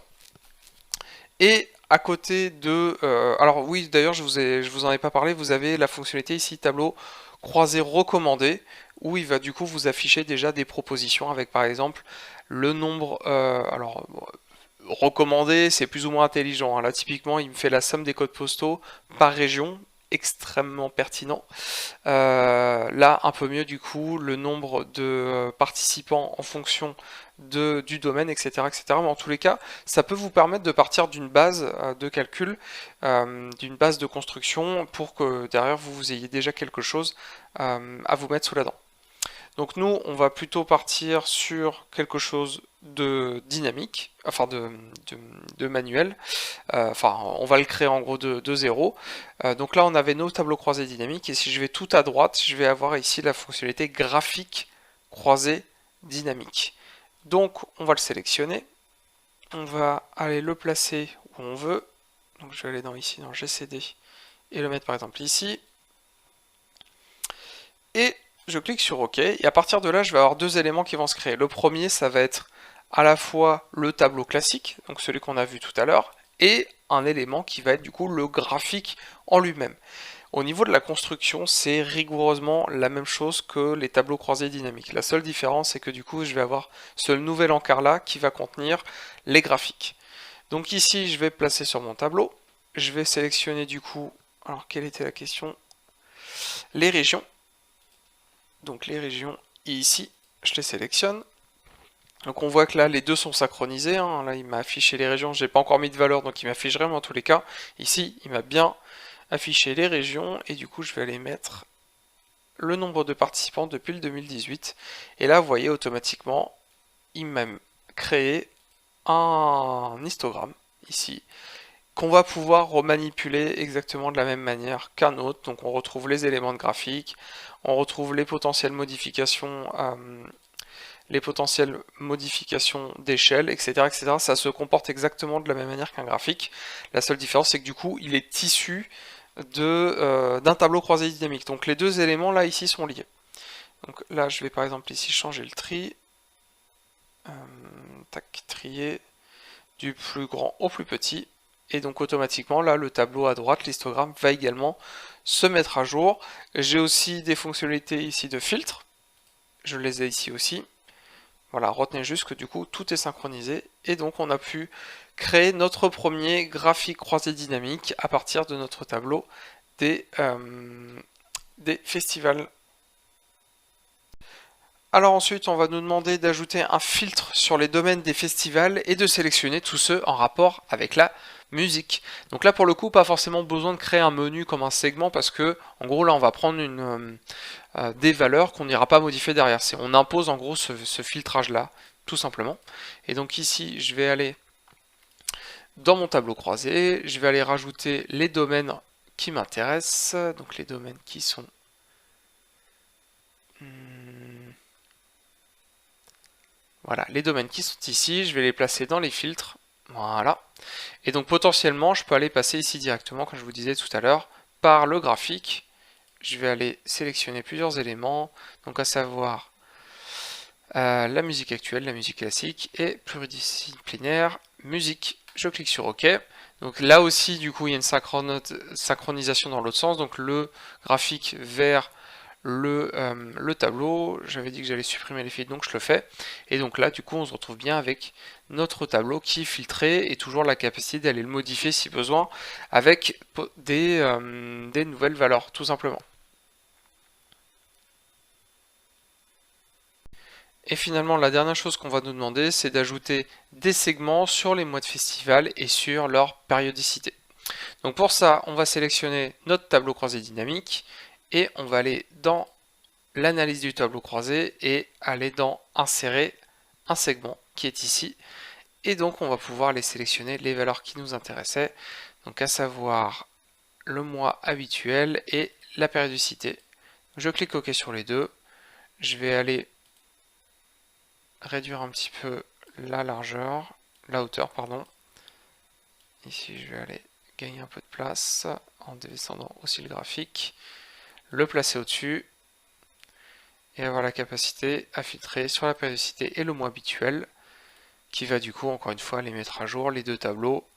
Et à côté de... alors oui, d'ailleurs, je vous en ai pas parlé, vous avez la fonctionnalité ici, tableau croisé recommandé, où il va du coup vous afficher déjà des propositions avec par exemple le nombre... alors, recommandé, c'est plus ou moins intelligent. Hein. Là, typiquement, il me fait la somme des codes postaux par région, extrêmement pertinent. Là, un peu mieux du coup, le nombre de participants en fonction du domaine, etc., etc. Mais en tous les cas, ça peut vous permettre de partir d'une base de calcul, d'une base de construction, pour que derrière vous ayez déjà quelque chose à vous mettre sous la dent. Donc nous, on va plutôt partir sur quelque chose de dynamique, enfin de manuel. Enfin, on va le créer en gros de zéro. Donc là, on avait nos tableaux croisés dynamiques, et si je vais tout à droite, je vais avoir ici la fonctionnalité graphique croisé dynamique. Donc, on va le sélectionner. On va aller le placer où on veut. Donc je vais aller ici dans GCD et le mettre par exemple ici. Et je clique sur OK, et à partir de là, je vais avoir deux éléments qui vont se créer. Le premier, ça va être à la fois le tableau classique, donc celui qu'on a vu tout à l'heure, et un élément qui va être du coup le graphique en lui-même. Au niveau de la construction, c'est rigoureusement la même chose que les tableaux croisés dynamiques. La seule différence, c'est que du coup, je vais avoir ce nouvel encart là qui va contenir les graphiques. Donc ici, je vais placer sur mon tableau. Je vais sélectionner du coup, alors quelle était la question? Les régions. Donc les régions, ici, je les sélectionne. Donc on voit que là, les deux sont synchronisés. Hein. Là, il m'a affiché les régions. J'ai pas encore mis de valeur, donc il m'affiche vraiment en tous les cas. Ici, il m'a bien affiché les régions. Et du coup, je vais aller mettre le nombre de participants depuis le 2018. Et là, vous voyez, automatiquement, il m'a créé un histogramme, ici, qu'on va pouvoir remanipuler exactement de la même manière qu'un autre. Donc on retrouve les éléments de graphique, on retrouve les potentielles modifications d'échelle, etc., etc. Ça se comporte exactement de la même manière qu'un graphique. La seule différence, c'est que du coup, il est issu d'un tableau croisé dynamique. Donc les deux éléments là ici sont liés. Donc là, je vais par exemple ici changer le tri. Tac, trier du plus grand au plus petit. Et donc automatiquement, là, le tableau à droite, l'histogramme, va également se mettre à jour. J'ai aussi des fonctionnalités ici de filtre. Je les ai ici aussi. Voilà, retenez juste que du coup, tout est synchronisé. Et donc, on a pu créer notre premier graphique croisé dynamique à partir de notre tableau des festivals. Alors ensuite, on va nous demander d'ajouter un filtre sur les domaines des festivals et de sélectionner tous ceux en rapport avec la musique. Donc là, pour le coup, pas forcément besoin de créer un menu comme un segment parce que, en gros, là, on va prendre des valeurs qu'on n'ira pas modifier derrière. On impose en gros ce filtrage-là, tout simplement. Et donc ici, je vais aller dans mon tableau croisé, je vais aller rajouter les domaines qui m'intéressent, donc les domaines qui sont... Voilà, les domaines qui sont ici, je vais les placer dans les filtres. Voilà. Et donc potentiellement, je peux aller passer ici directement, comme je vous disais tout à l'heure, par le graphique. Je vais aller sélectionner plusieurs éléments, donc à savoir la musique actuelle, la musique classique et pluridisciplinaire, musique. Je clique sur OK. Donc là aussi, du coup, il y a une synchronisation dans l'autre sens. Donc le graphique vers le tableau. J'avais dit que j'allais supprimer les fils, donc je le fais. Et donc là, du coup, on se retrouve bien avec notre tableau qui est filtré et toujours la capacité d'aller le modifier si besoin avec des nouvelles valeurs, tout simplement. Et finalement, la dernière chose qu'on va nous demander, c'est d'ajouter des segments sur les mois de festival et sur leur périodicité. Donc pour ça, on va sélectionner notre tableau croisé dynamique et on va aller dans l'analyse du tableau croisé et aller dans insérer un segment qui est ici. Et donc on va pouvoir les sélectionner les valeurs qui nous intéressaient, donc à savoir le mois habituel et la périodicité. Je clique OK sur les deux. Je vais aller réduire un petit peu la largeur, la hauteur, pardon. Ici, je vais aller gagner un peu de place en descendant aussi le graphique, le placer au-dessus et avoir la capacité à filtrer sur la périodicité et le mois habituel qui va du coup, encore une fois, les mettre à jour, les deux tableaux.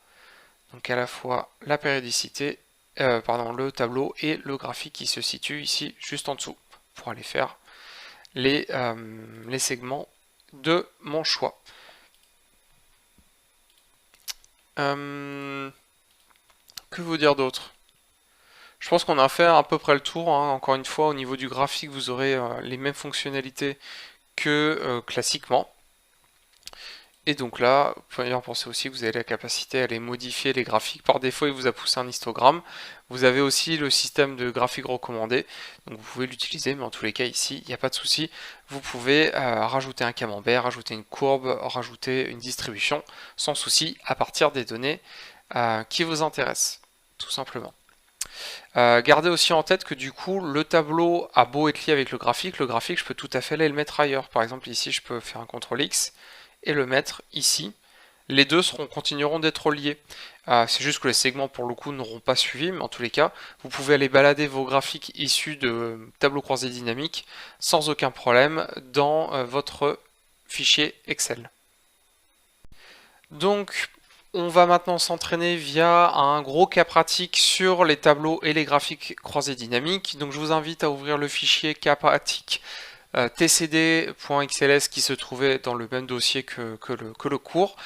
Donc à la fois la périodicité, le tableau et le graphique qui se situe ici juste en dessous pour aller faire les segments de mon choix. Que vous dire d'autre? Je pense qu'on a fait à peu près le tour, hein. Encore une fois, au niveau du graphique, vous aurez les mêmes fonctionnalités que classiquement. Et donc là, vous pouvez bien penser aussi que vous avez la capacité à aller modifier les graphiques. Par défaut, il vous a poussé un histogramme. Vous avez aussi le système de graphique recommandé. Donc vous pouvez l'utiliser, mais en tous les cas, ici, il n'y a pas de souci. Vous pouvez rajouter un camembert, rajouter une courbe, rajouter une distribution, sans souci, à partir des données qui vous intéressent, tout simplement. Gardez aussi en tête que du coup, le tableau a beau être lié avec le graphique, je peux tout à fait aller le mettre ailleurs. Par exemple, ici, je peux faire un CTRL X et le mettre ici. Les deux continueront d'être liés. C'est juste que les segments pour le coup n'auront pas suivi, mais en tous les cas, vous pouvez aller balader vos graphiques issus de tableaux croisés dynamiques sans aucun problème dans votre fichier Excel. Donc, on va maintenant s'entraîner via un gros cas pratique sur les tableaux et les graphiques croisés dynamiques. Donc je vous invite à ouvrir le fichier cas pratique tcd.xls qui se trouvait dans le même dossier que le cours.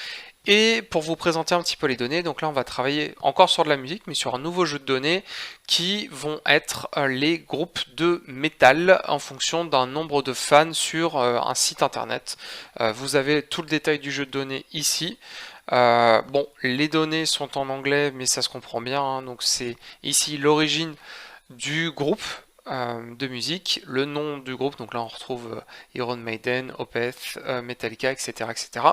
Et pour vous présenter un petit peu les données, donc là on va travailler encore sur de la musique, mais sur un nouveau jeu de données qui vont être les groupes de métal en fonction d'un nombre de fans sur un site internet. Vous avez tout le détail du jeu de données ici. Bon, les données sont en anglais, mais ça se comprend bien, hein. Donc c'est ici l'origine du groupe de musique, le nom du groupe, donc là on retrouve Iron Maiden, Opeth, Metallica, etc., etc.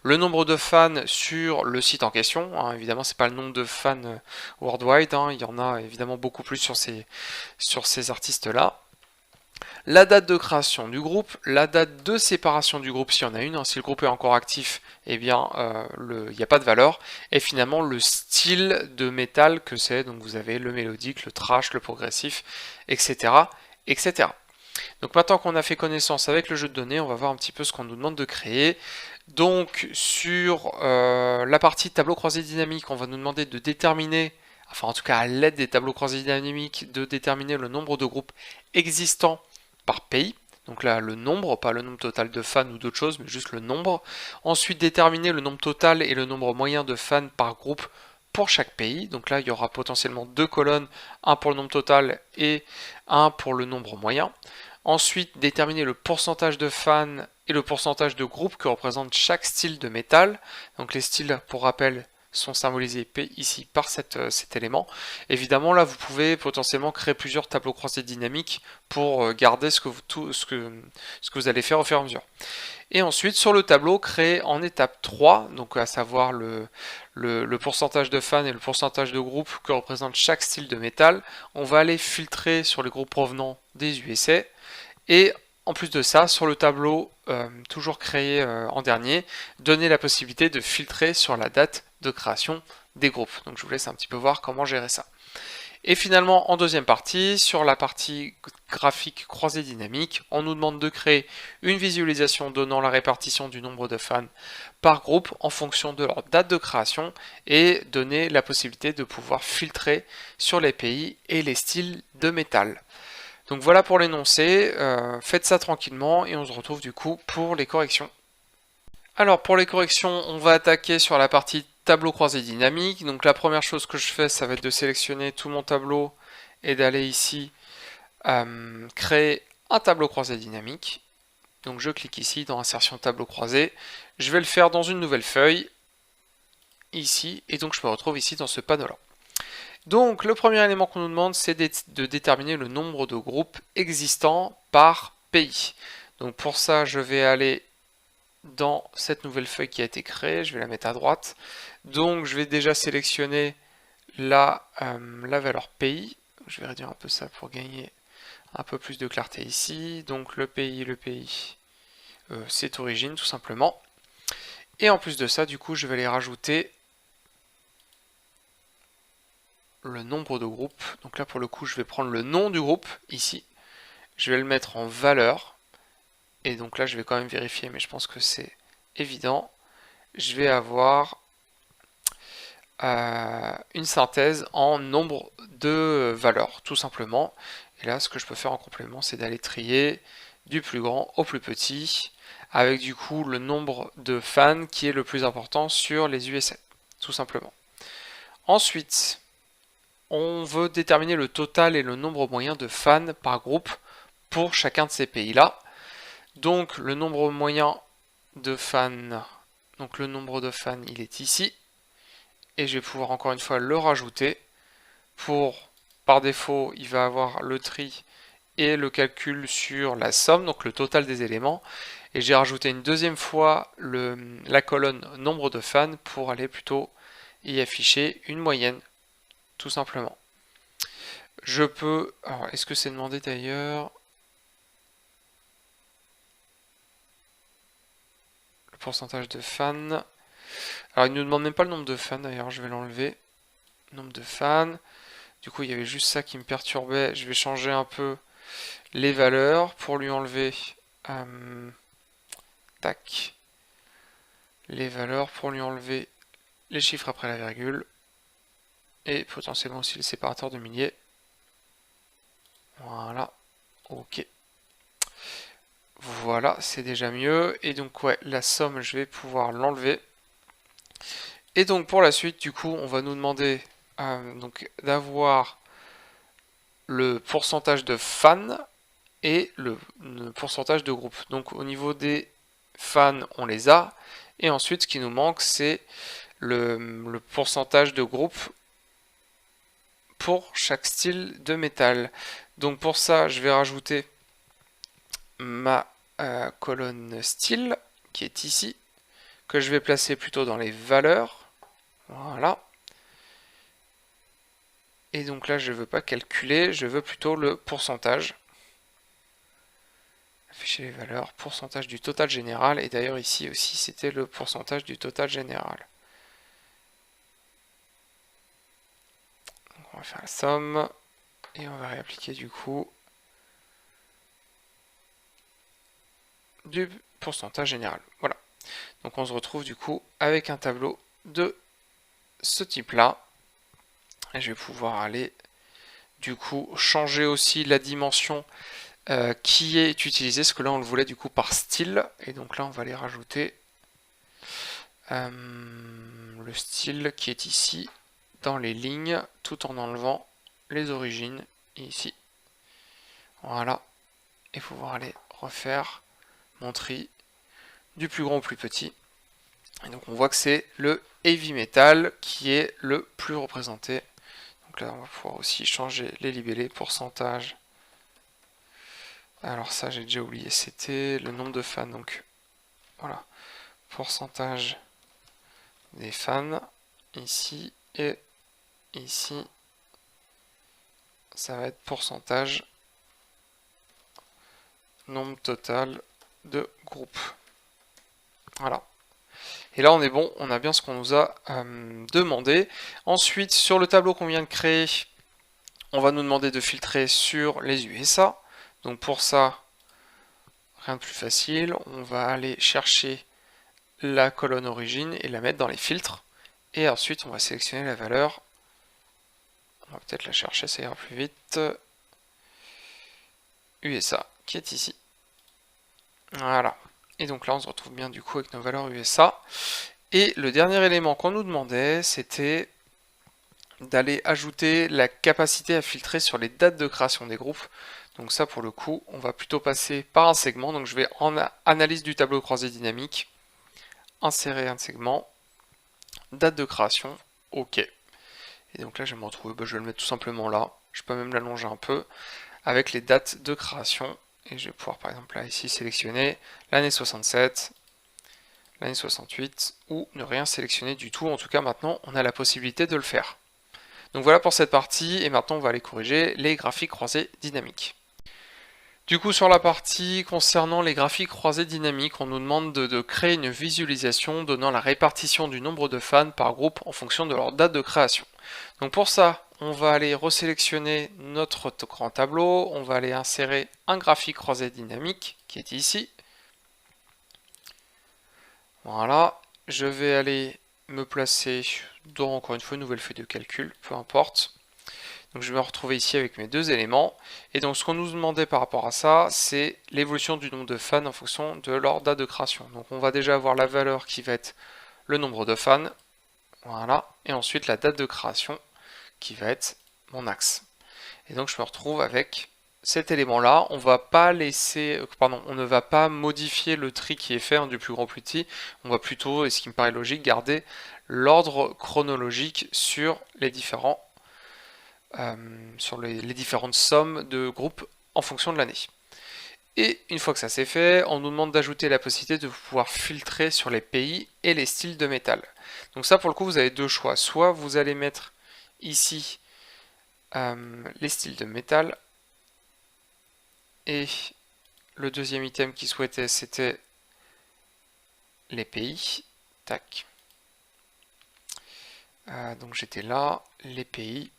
Le nombre de fans sur le site en question, hein, évidemment c'est pas le nombre de fans worldwide, hein, il y en a évidemment beaucoup plus sur ces artistes-là. La date de création du groupe, la date de séparation du groupe s'il y en a une, hein. Si le groupe est encore actif, eh bien il n'y a pas de valeur, et finalement le style de métal que c'est, donc vous avez le mélodique, le thrash, le progressif, etc. etc. Donc maintenant qu'on a fait connaissance avec le jeu de données, on va voir un petit peu ce qu'on nous demande de créer. Donc sur la partie tableau croisé dynamique, on va nous demander de déterminer, enfin en tout cas à l'aide des tableaux croisés dynamiques, de déterminer le nombre de groupes existants par pays. Donc là, le nombre, pas le nombre total de fans ou d'autres choses, mais juste le nombre. Ensuite, déterminer le nombre total et le nombre moyen de fans par groupe pour chaque pays. Donc là, il y aura potentiellement deux colonnes, un pour le nombre total et un pour le nombre moyen. Ensuite, déterminer le pourcentage de fans et le pourcentage de groupes que représente chaque style de métal. Donc les styles, pour rappel, sont symbolisés ici par cet élément. Évidemment, là, vous pouvez potentiellement créer plusieurs tableaux croisés dynamiques pour garder ce que vous allez faire au fur et à mesure. Et ensuite, sur le tableau, créer en étape 3, donc à savoir le pourcentage de fans et le pourcentage de groupes que représente chaque style de métal. On va aller filtrer sur les groupes provenant des USA. Et en plus de ça, sur le tableau, toujours créé en dernier, donner la possibilité de filtrer sur la date de création des groupes. Donc je vous laisse un petit peu voir comment gérer ça. Et finalement, en deuxième partie, sur la partie graphique croisée dynamique, on nous demande de créer une visualisation donnant la répartition du nombre de fans par groupe en fonction de leur date de création et donner la possibilité de pouvoir filtrer sur les pays et les styles de métal. Donc voilà pour l'énoncé, faites ça tranquillement et on se retrouve du coup pour les corrections. Alors pour les corrections, on va attaquer sur la partie tableau croisé dynamique. Donc la première chose que je fais, ça va être de sélectionner tout mon tableau et d'aller ici créer un tableau croisé dynamique. Donc je clique ici dans insertion tableau croisé. Je vais le faire dans une nouvelle feuille, ici, et donc je me retrouve ici dans ce panneau-là. Donc le premier élément qu'on nous demande, c'est de déterminer le nombre de groupes existants par pays. Donc pour ça, je vais aller dans cette nouvelle feuille qui a été créée, je vais la mettre à droite. Donc je vais déjà sélectionner la valeur pays. Je vais réduire un peu ça pour gagner un peu plus de clarté ici. Donc le pays, c'est origine tout simplement. Et en plus de ça, du coup, je vais aller rajouter le nombre de groupes. Donc là, pour le coup, je vais prendre le nom du groupe, ici. Je vais le mettre en valeur. Et donc là, je vais quand même vérifier, mais je pense que c'est évident. Je vais avoir une synthèse en nombre de valeurs, tout simplement. Et là, ce que je peux faire en complément, c'est d'aller trier du plus grand au plus petit, avec du coup le nombre de fans qui est le plus important sur les USA, tout simplement. Ensuite, on veut déterminer le total et le nombre moyen de fans par groupe pour chacun de ces pays-là. Donc le nombre moyen de fans, donc le nombre de fans, il est ici. Et je vais pouvoir encore une fois le rajouter. Par défaut, il va avoir le tri et le calcul sur la somme, donc le total des éléments. Et j'ai rajouté une deuxième fois la colonne nombre de fans pour aller plutôt y afficher une moyenne, tout simplement. Je peux... Alors, est-ce que c'est demandé d'ailleurs? Le pourcentage de fans. Alors, il ne nous demande même pas le nombre de fans d'ailleurs, je vais l'enlever. Nombre de fans. Du coup, il y avait juste ça qui me perturbait. Je vais changer un peu les valeurs pour lui enlever... tac. Les valeurs pour lui enlever les chiffres après la virgule. Et potentiellement aussi le séparateur de milliers. Voilà. Ok. Voilà, c'est déjà mieux. Et donc, ouais, la somme, je vais pouvoir l'enlever. Et donc, pour la suite, du coup, on va nous demander d'avoir le pourcentage de fans et le pourcentage de groupes. Donc, au niveau des fans, on les a. Et ensuite, ce qui nous manque, c'est le pourcentage de groupes pour chaque style de métal. Donc, pour ça, je vais rajouter ma colonne style qui est ici, que je vais placer plutôt dans les valeurs. Voilà. Et donc là, je ne veux pas calculer, je veux plutôt le pourcentage. Afficher les valeurs, pourcentage du total général. Et d'ailleurs, ici aussi, c'était le pourcentage du total général. Donc on va faire la somme. Et on va réappliquer du coup du pourcentage général. Voilà. Donc on se retrouve du coup avec un tableau de ce type-là. Et je vais pouvoir aller du coup changer aussi la dimension qui est utilisée, parce que là on le voulait du coup par style. Et donc là on va aller rajouter le style qui est ici dans les lignes, tout en enlevant les origines ici. Voilà. Et pouvoir aller refaire mon tri du plus grand au plus petit. Et donc on voit que c'est le heavy metal qui est le plus représenté. Donc là on va pouvoir aussi changer les libellés, pourcentage. Alors ça j'ai déjà oublié, c'était le nombre de fans. Donc voilà, pourcentage des fans ici et ici. Ça va être pourcentage nombre total de groupes. Voilà. Et là on est bon, on a bien ce qu'on nous a demandé. Ensuite sur le tableau qu'on vient de créer, on va nous demander de filtrer sur les USA. Donc pour ça, rien de plus facile, on va aller chercher la colonne origine et la mettre dans les filtres. Et ensuite, on va sélectionner la valeur. On va peut-être la chercher, ça ira plus vite. USA, qui est ici. Voilà. Et donc là, on se retrouve bien du coup avec nos valeurs USA. Et le dernier élément qu'on nous demandait, c'était d'aller ajouter la capacité à filtrer sur les dates de création des groupes. Donc ça, pour le coup, on va plutôt passer par un segment. Donc je vais en analyse du tableau croisé dynamique, insérer un segment, date de création, OK. Et donc là, je vais me retrouver, je vais le mettre tout simplement là. Je peux même l'allonger un peu avec les dates de création. Et je vais pouvoir, par exemple, là, ici, sélectionner l'année 67, l'année 68, ou ne rien sélectionner du tout. En tout cas, maintenant, on a la possibilité de le faire. Donc voilà pour cette partie, et maintenant, on va aller corriger les graphiques croisés dynamiques. Du coup, sur la partie concernant les graphiques croisés dynamiques, on nous demande de créer une visualisation donnant la répartition du nombre de fans par groupe en fonction de leur date de création. Donc pour ça, on va aller resélectionner notre grand tableau, on va aller insérer un graphique croisé dynamique qui est ici. Voilà, je vais aller me placer dans, encore une fois, une nouvelle feuille de calcul, peu importe. Donc je vais me retrouver ici avec mes deux éléments. Et donc ce qu'on nous demandait par rapport à ça, c'est l'évolution du nombre de fans en fonction de leur date de création. Donc on va déjà avoir la valeur qui va être le nombre de fans. Voilà. Et ensuite la date de création qui va être mon axe. Et donc je me retrouve avec cet élément-là. On va pas laisser, on ne va pas modifier le tri qui est fait du plus grand au plus petit. On va plutôt, et ce qui me paraît logique, garder l'ordre chronologique sur les différents sur les différentes sommes de groupes en fonction de l'année. Et une fois que ça c'est fait, on nous demande d'ajouter la possibilité de pouvoir filtrer sur les pays et les styles de métal. Donc ça pour le coup vous avez deux choix, soit vous allez mettre ici les styles de métal, et le deuxième item qu'il souhaitait c'était les pays. Tac. Donc j'étais là, les pays.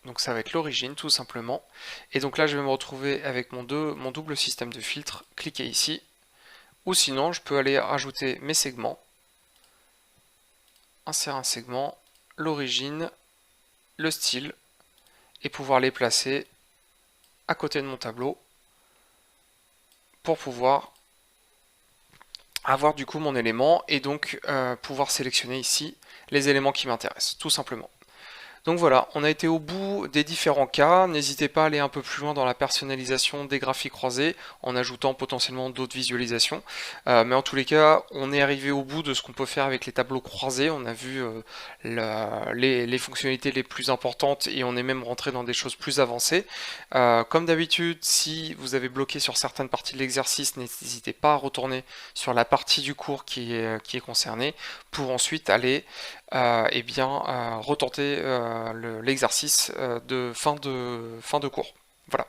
Donc ça va être l'origine tout simplement. Et donc là je vais me retrouver avec mon double système de filtre. Cliquez ici. Ou sinon je peux aller rajouter mes segments. Insérer un segment, l'origine, le style. Et pouvoir les placer à côté de mon tableau. Pour pouvoir avoir du coup mon élément. Et donc pouvoir sélectionner ici les éléments qui m'intéressent. Tout simplement. Donc voilà, on a été au bout des différents cas. N'hésitez pas à aller un peu plus loin dans la personnalisation des graphiques croisés en ajoutant potentiellement d'autres visualisations. Mais en tous les cas, on est arrivé au bout de ce qu'on peut faire avec les tableaux croisés. On a vu les fonctionnalités les plus importantes et on est même rentré dans des choses plus avancées. Comme d'habitude, si vous avez bloqué sur certaines parties de l'exercice, n'hésitez pas à retourner sur la partie du cours qui est concernée pour ensuite aller retenter l'exercice de fin de cours. Voilà.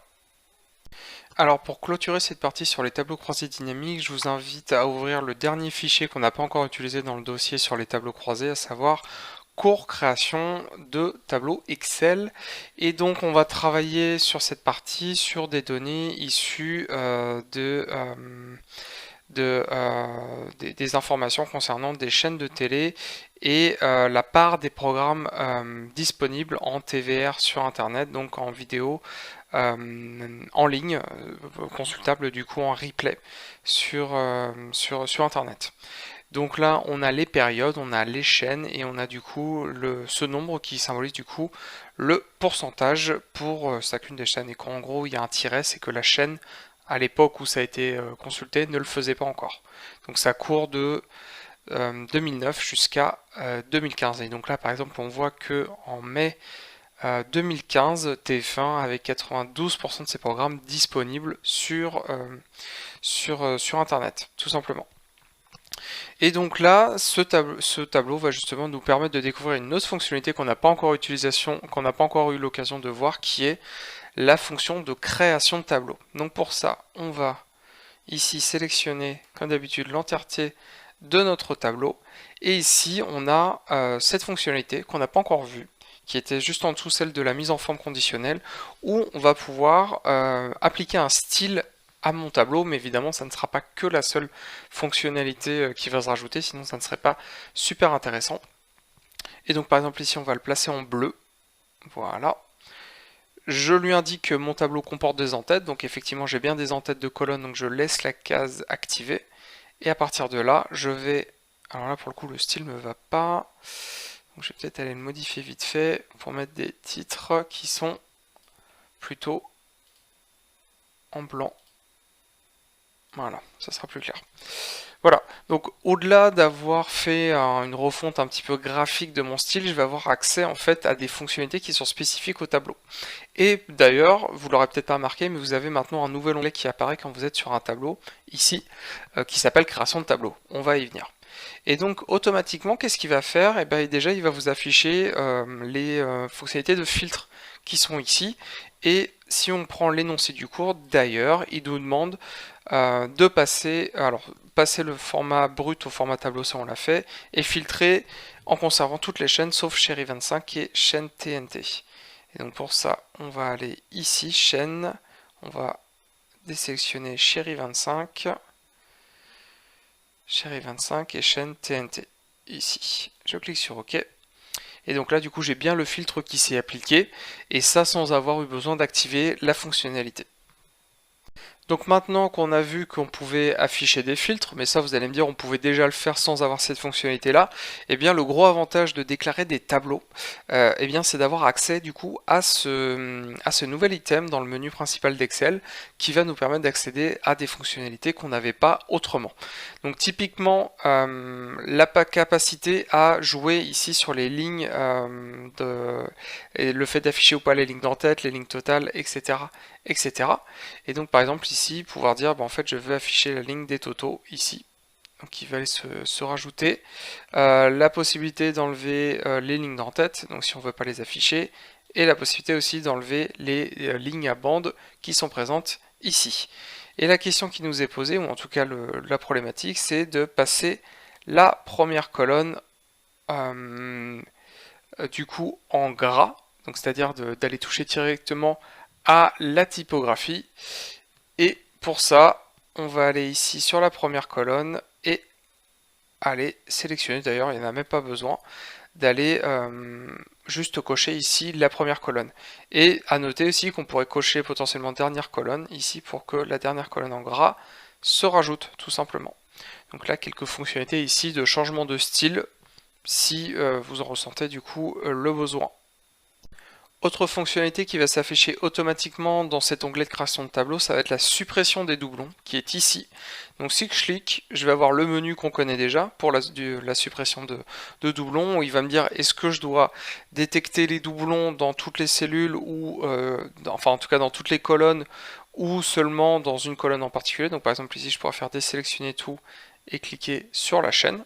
Alors pour clôturer cette partie sur les tableaux croisés dynamiques, je vous invite à ouvrir le dernier fichier qu'on n'a pas encore utilisé dans le dossier sur les tableaux croisés, à savoir cours création de tableaux Excel. Et donc on va travailler sur cette partie sur des données issues des informations concernant des chaînes de télé et la part des programmes disponibles en TVR sur internet, donc en vidéo en ligne, consultable du coup en replay sur internet. Donc là on a les périodes, on a les chaînes et on a du coup ce nombre qui symbolise du coup le pourcentage pour chacune des chaînes. Et qu'en gros il y a un tiret, c'est que la chaîne à l'époque où ça a été consulté ne le faisait pas encore. Donc ça court de 2009 jusqu'à 2015. Et donc là par exemple on voit que en mai 2015, TF1 avait 92% de ses programmes disponibles sur internet, tout simplement. Et donc là, ce tableau va justement nous permettre de découvrir une autre fonctionnalité qu'on n'a pas encore eu l'occasion de voir, qui est la fonction de création de tableau. Donc pour ça, on va ici sélectionner comme d'habitude l'entièreté de notre tableau, et ici on a cette fonctionnalité qu'on n'a pas encore vue, qui était juste en dessous celle de la mise en forme conditionnelle, où on va pouvoir appliquer un style à mon tableau, mais évidemment ça ne sera pas que la seule fonctionnalité qui va se rajouter, sinon ça ne serait pas super intéressant. Et donc par exemple ici on va le placer en bleu, voilà. Je lui indique que mon tableau comporte des en-têtes, donc effectivement j'ai bien des en-têtes de colonnes, donc je laisse la case activée. Et à partir de là, je vais... Alors là pour le coup le style me va pas, donc je vais peut-être aller le modifier vite fait pour mettre des titres qui sont plutôt en blanc. Voilà, ça sera plus clair. Voilà, donc au-delà d'avoir fait une refonte un petit peu graphique de mon style, je vais avoir accès en fait à des fonctionnalités qui sont spécifiques au tableau. Et d'ailleurs, vous l'aurez peut-être pas remarqué, mais vous avez maintenant un nouvel onglet qui apparaît quand vous êtes sur un tableau, ici, qui s'appelle création de tableau. On va y venir. Et donc automatiquement, qu'est-ce qu'il va faire? Et bien déjà, il va vous afficher les fonctionnalités de filtre qui sont ici. Et si on prend l'énoncé du cours, d'ailleurs, il nous demande de passer, passer le format brut au format tableau, ça on l'a fait, et filtrer en conservant toutes les chaînes sauf Chéri 25 et chaîne TNT. Et donc pour ça, on va aller ici, chaîne, on va désélectionner Chéri 25 et chaîne TNT, ici. Je clique sur OK. Et donc là, du coup, j'ai bien le filtre qui s'est appliqué, et ça sans avoir eu besoin d'activer la fonctionnalité. Donc maintenant qu'on a vu qu'on pouvait afficher des filtres, mais ça vous allez me dire on pouvait déjà le faire sans avoir cette fonctionnalité là, et bien le gros avantage de déclarer des tableaux, et bien c'est d'avoir accès du coup à ce nouvel item dans le menu principal d'Excel qui va nous permettre d'accéder à des fonctionnalités qu'on n'avait pas autrement. Donc typiquement la capacité à jouer ici sur les lignes et le fait d'afficher ou pas les lignes d'en-tête, les lignes totales, etc. etc. Et donc par exemple ici, pouvoir dire en fait je veux afficher la ligne des totaux ici, donc il va aller se rajouter, la possibilité d'enlever les lignes d'en-tête, donc si on ne veut pas les afficher, et la possibilité aussi d'enlever les lignes à bande qui sont présentes ici. Et la question qui nous est posée, ou en tout cas la problématique, c'est de passer la première colonne du coup en gras, donc c'est-à-dire d'aller toucher directement à la typographie. Et pour ça, on va aller ici sur la première colonne et aller sélectionner, d'ailleurs il n'y en a même pas besoin, d'aller juste cocher ici la première colonne. Et à noter aussi qu'on pourrait cocher potentiellement dernière colonne ici pour que la dernière colonne en gras se rajoute tout simplement. Donc là quelques fonctionnalités ici de changement de style si vous en ressentez du coup le besoin. Autre fonctionnalité qui va s'afficher automatiquement dans cet onglet de création de tableau, ça va être la suppression des doublons, qui est ici. Donc si je clique, je vais avoir le menu qu'on connaît déjà pour la suppression de doublons, où il va me dire est-ce que je dois détecter les doublons dans toutes les cellules, ou enfin en tout cas dans toutes les colonnes, ou seulement dans une colonne en particulier. Donc par exemple ici je pourrais faire désélectionner tout et cliquer sur la chaîne.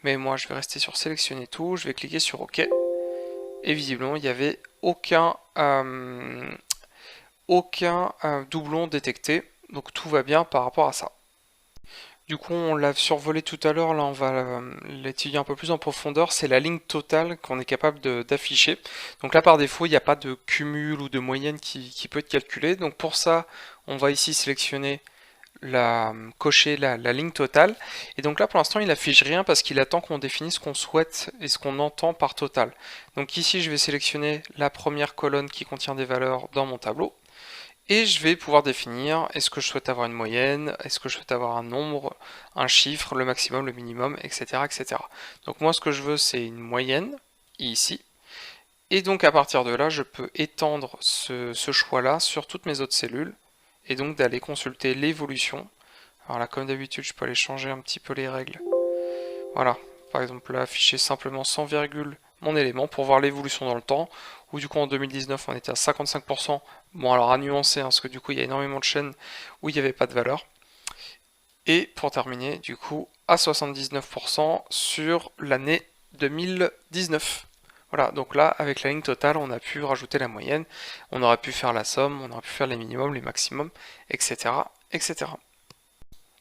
Mais moi je vais rester sur sélectionner tout, je vais cliquer sur OK. Et visiblement il n'y avait aucun doublon détecté, donc tout va bien par rapport à ça. Du coup on l'a survolé tout à l'heure, là on va l'étudier un peu plus en profondeur, c'est la ligne totale qu'on est capable d'afficher. Donc là par défaut il n'y a pas de cumul ou de moyenne qui peut être calculé, donc pour ça on va ici sélectionner cocher la ligne totale, et donc là pour l'instant il affiche rien parce qu'il attend qu'on définisse ce qu'on souhaite et ce qu'on entend par total. Donc ici je vais sélectionner la première colonne qui contient des valeurs dans mon tableau, et je vais pouvoir définir est-ce que je souhaite avoir une moyenne, est-ce que je souhaite avoir un nombre, un chiffre, le maximum, le minimum, etc. etc. Donc moi ce que je veux c'est une moyenne, ici, et donc à partir de là je peux étendre ce choix là sur toutes mes autres cellules, et donc d'aller consulter l'évolution. Alors là comme d'habitude je peux aller changer un petit peu les règles. Voilà, par exemple là afficher simplement sans virgule mon élément pour voir l'évolution dans le temps, où du coup en 2019 on était à 55%, bon alors à nuancer parce que du coup il y a énormément de chaînes où il n'y avait pas de valeur, et pour terminer du coup à 79% sur l'année 2019. Voilà, donc là, avec la ligne totale, on a pu rajouter la moyenne, on aurait pu faire la somme, on aurait pu faire les minimums, les maximums, etc. etc.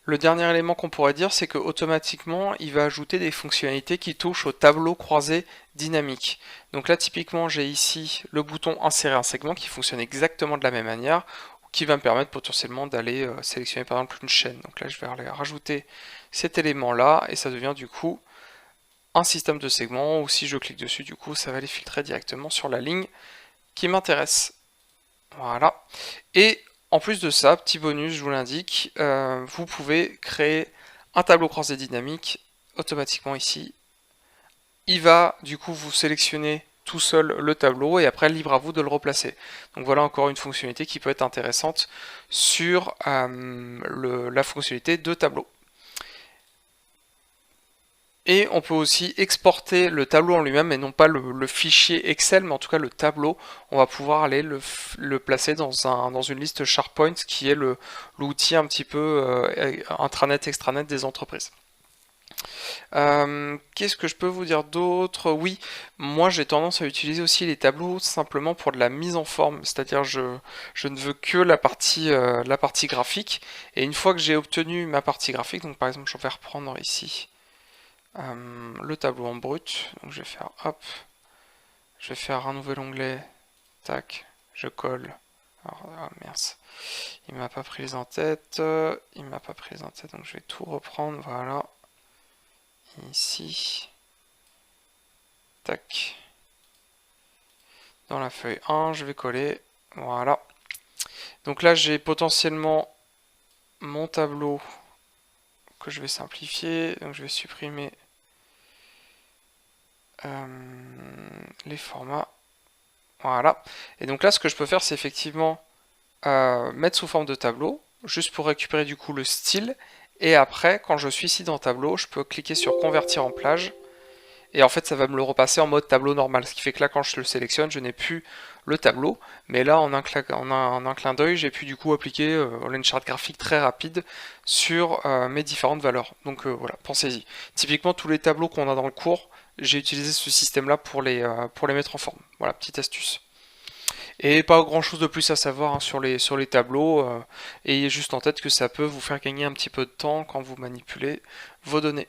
Le dernier élément qu'on pourrait dire, c'est que automatiquement, il va ajouter des fonctionnalités qui touchent au tableau croisé dynamique. Donc là, typiquement, j'ai ici le bouton insérer un segment qui fonctionne exactement de la même manière, qui va me permettre potentiellement d'aller sélectionner par exemple une chaîne. Donc là, je vais aller rajouter cet élément-là, et ça devient du coup un système de segments, ou si je clique dessus, du coup, ça va les filtrer directement sur la ligne qui m'intéresse. Voilà. Et en plus de ça, petit bonus, je vous l'indique, vous pouvez créer un tableau croisé dynamique automatiquement ici. Il va du coup vous sélectionner tout seul le tableau et après libre à vous de le replacer. Donc voilà encore une fonctionnalité qui peut être intéressante sur la fonctionnalité de tableau. Et on peut aussi exporter le tableau en lui-même et non pas le fichier Excel, mais en tout cas le tableau, on va pouvoir aller le placer dans une liste SharePoint qui est l'outil un petit peu intranet, extranet des entreprises. Qu'est-ce que je peux vous dire d'autre? Oui, moi j'ai tendance à utiliser aussi les tableaux simplement pour de la mise en forme, c'est-à-dire je ne veux que la partie graphique, et une fois que j'ai obtenu ma partie graphique, donc par exemple je vais reprendre ici le tableau en brut, donc je vais faire hop, je vais faire un nouvel onglet, tac, je colle, alors mince, il m'a pas pris les en-têtes, donc je vais tout reprendre, voilà, ici, tac, dans la feuille 1, je vais coller, voilà, donc là j'ai potentiellement mon tableau que je vais simplifier, donc je vais supprimer les formats. Voilà. Et donc là, ce que je peux faire, c'est effectivement mettre sous forme de tableau, juste pour récupérer du coup le style. Et après, quand je suis ici dans tableau, je peux cliquer sur convertir en plage. Et en fait, ça va me le repasser en mode tableau normal. Ce qui fait que là, quand je le sélectionne, je n'ai plus le tableau. Mais là, en un clin d'œil, j'ai pu du coup appliquer une charte graphique très rapide sur mes différentes valeurs. Donc voilà, pensez-y. Typiquement, tous les tableaux qu'on a dans le cours, j'ai utilisé ce système-là pour les mettre en forme. Voilà, petite astuce. Et pas grand chose de plus à savoir hein, sur les tableaux. Ayez juste en tête que ça peut vous faire gagner un petit peu de temps quand vous manipulez vos données.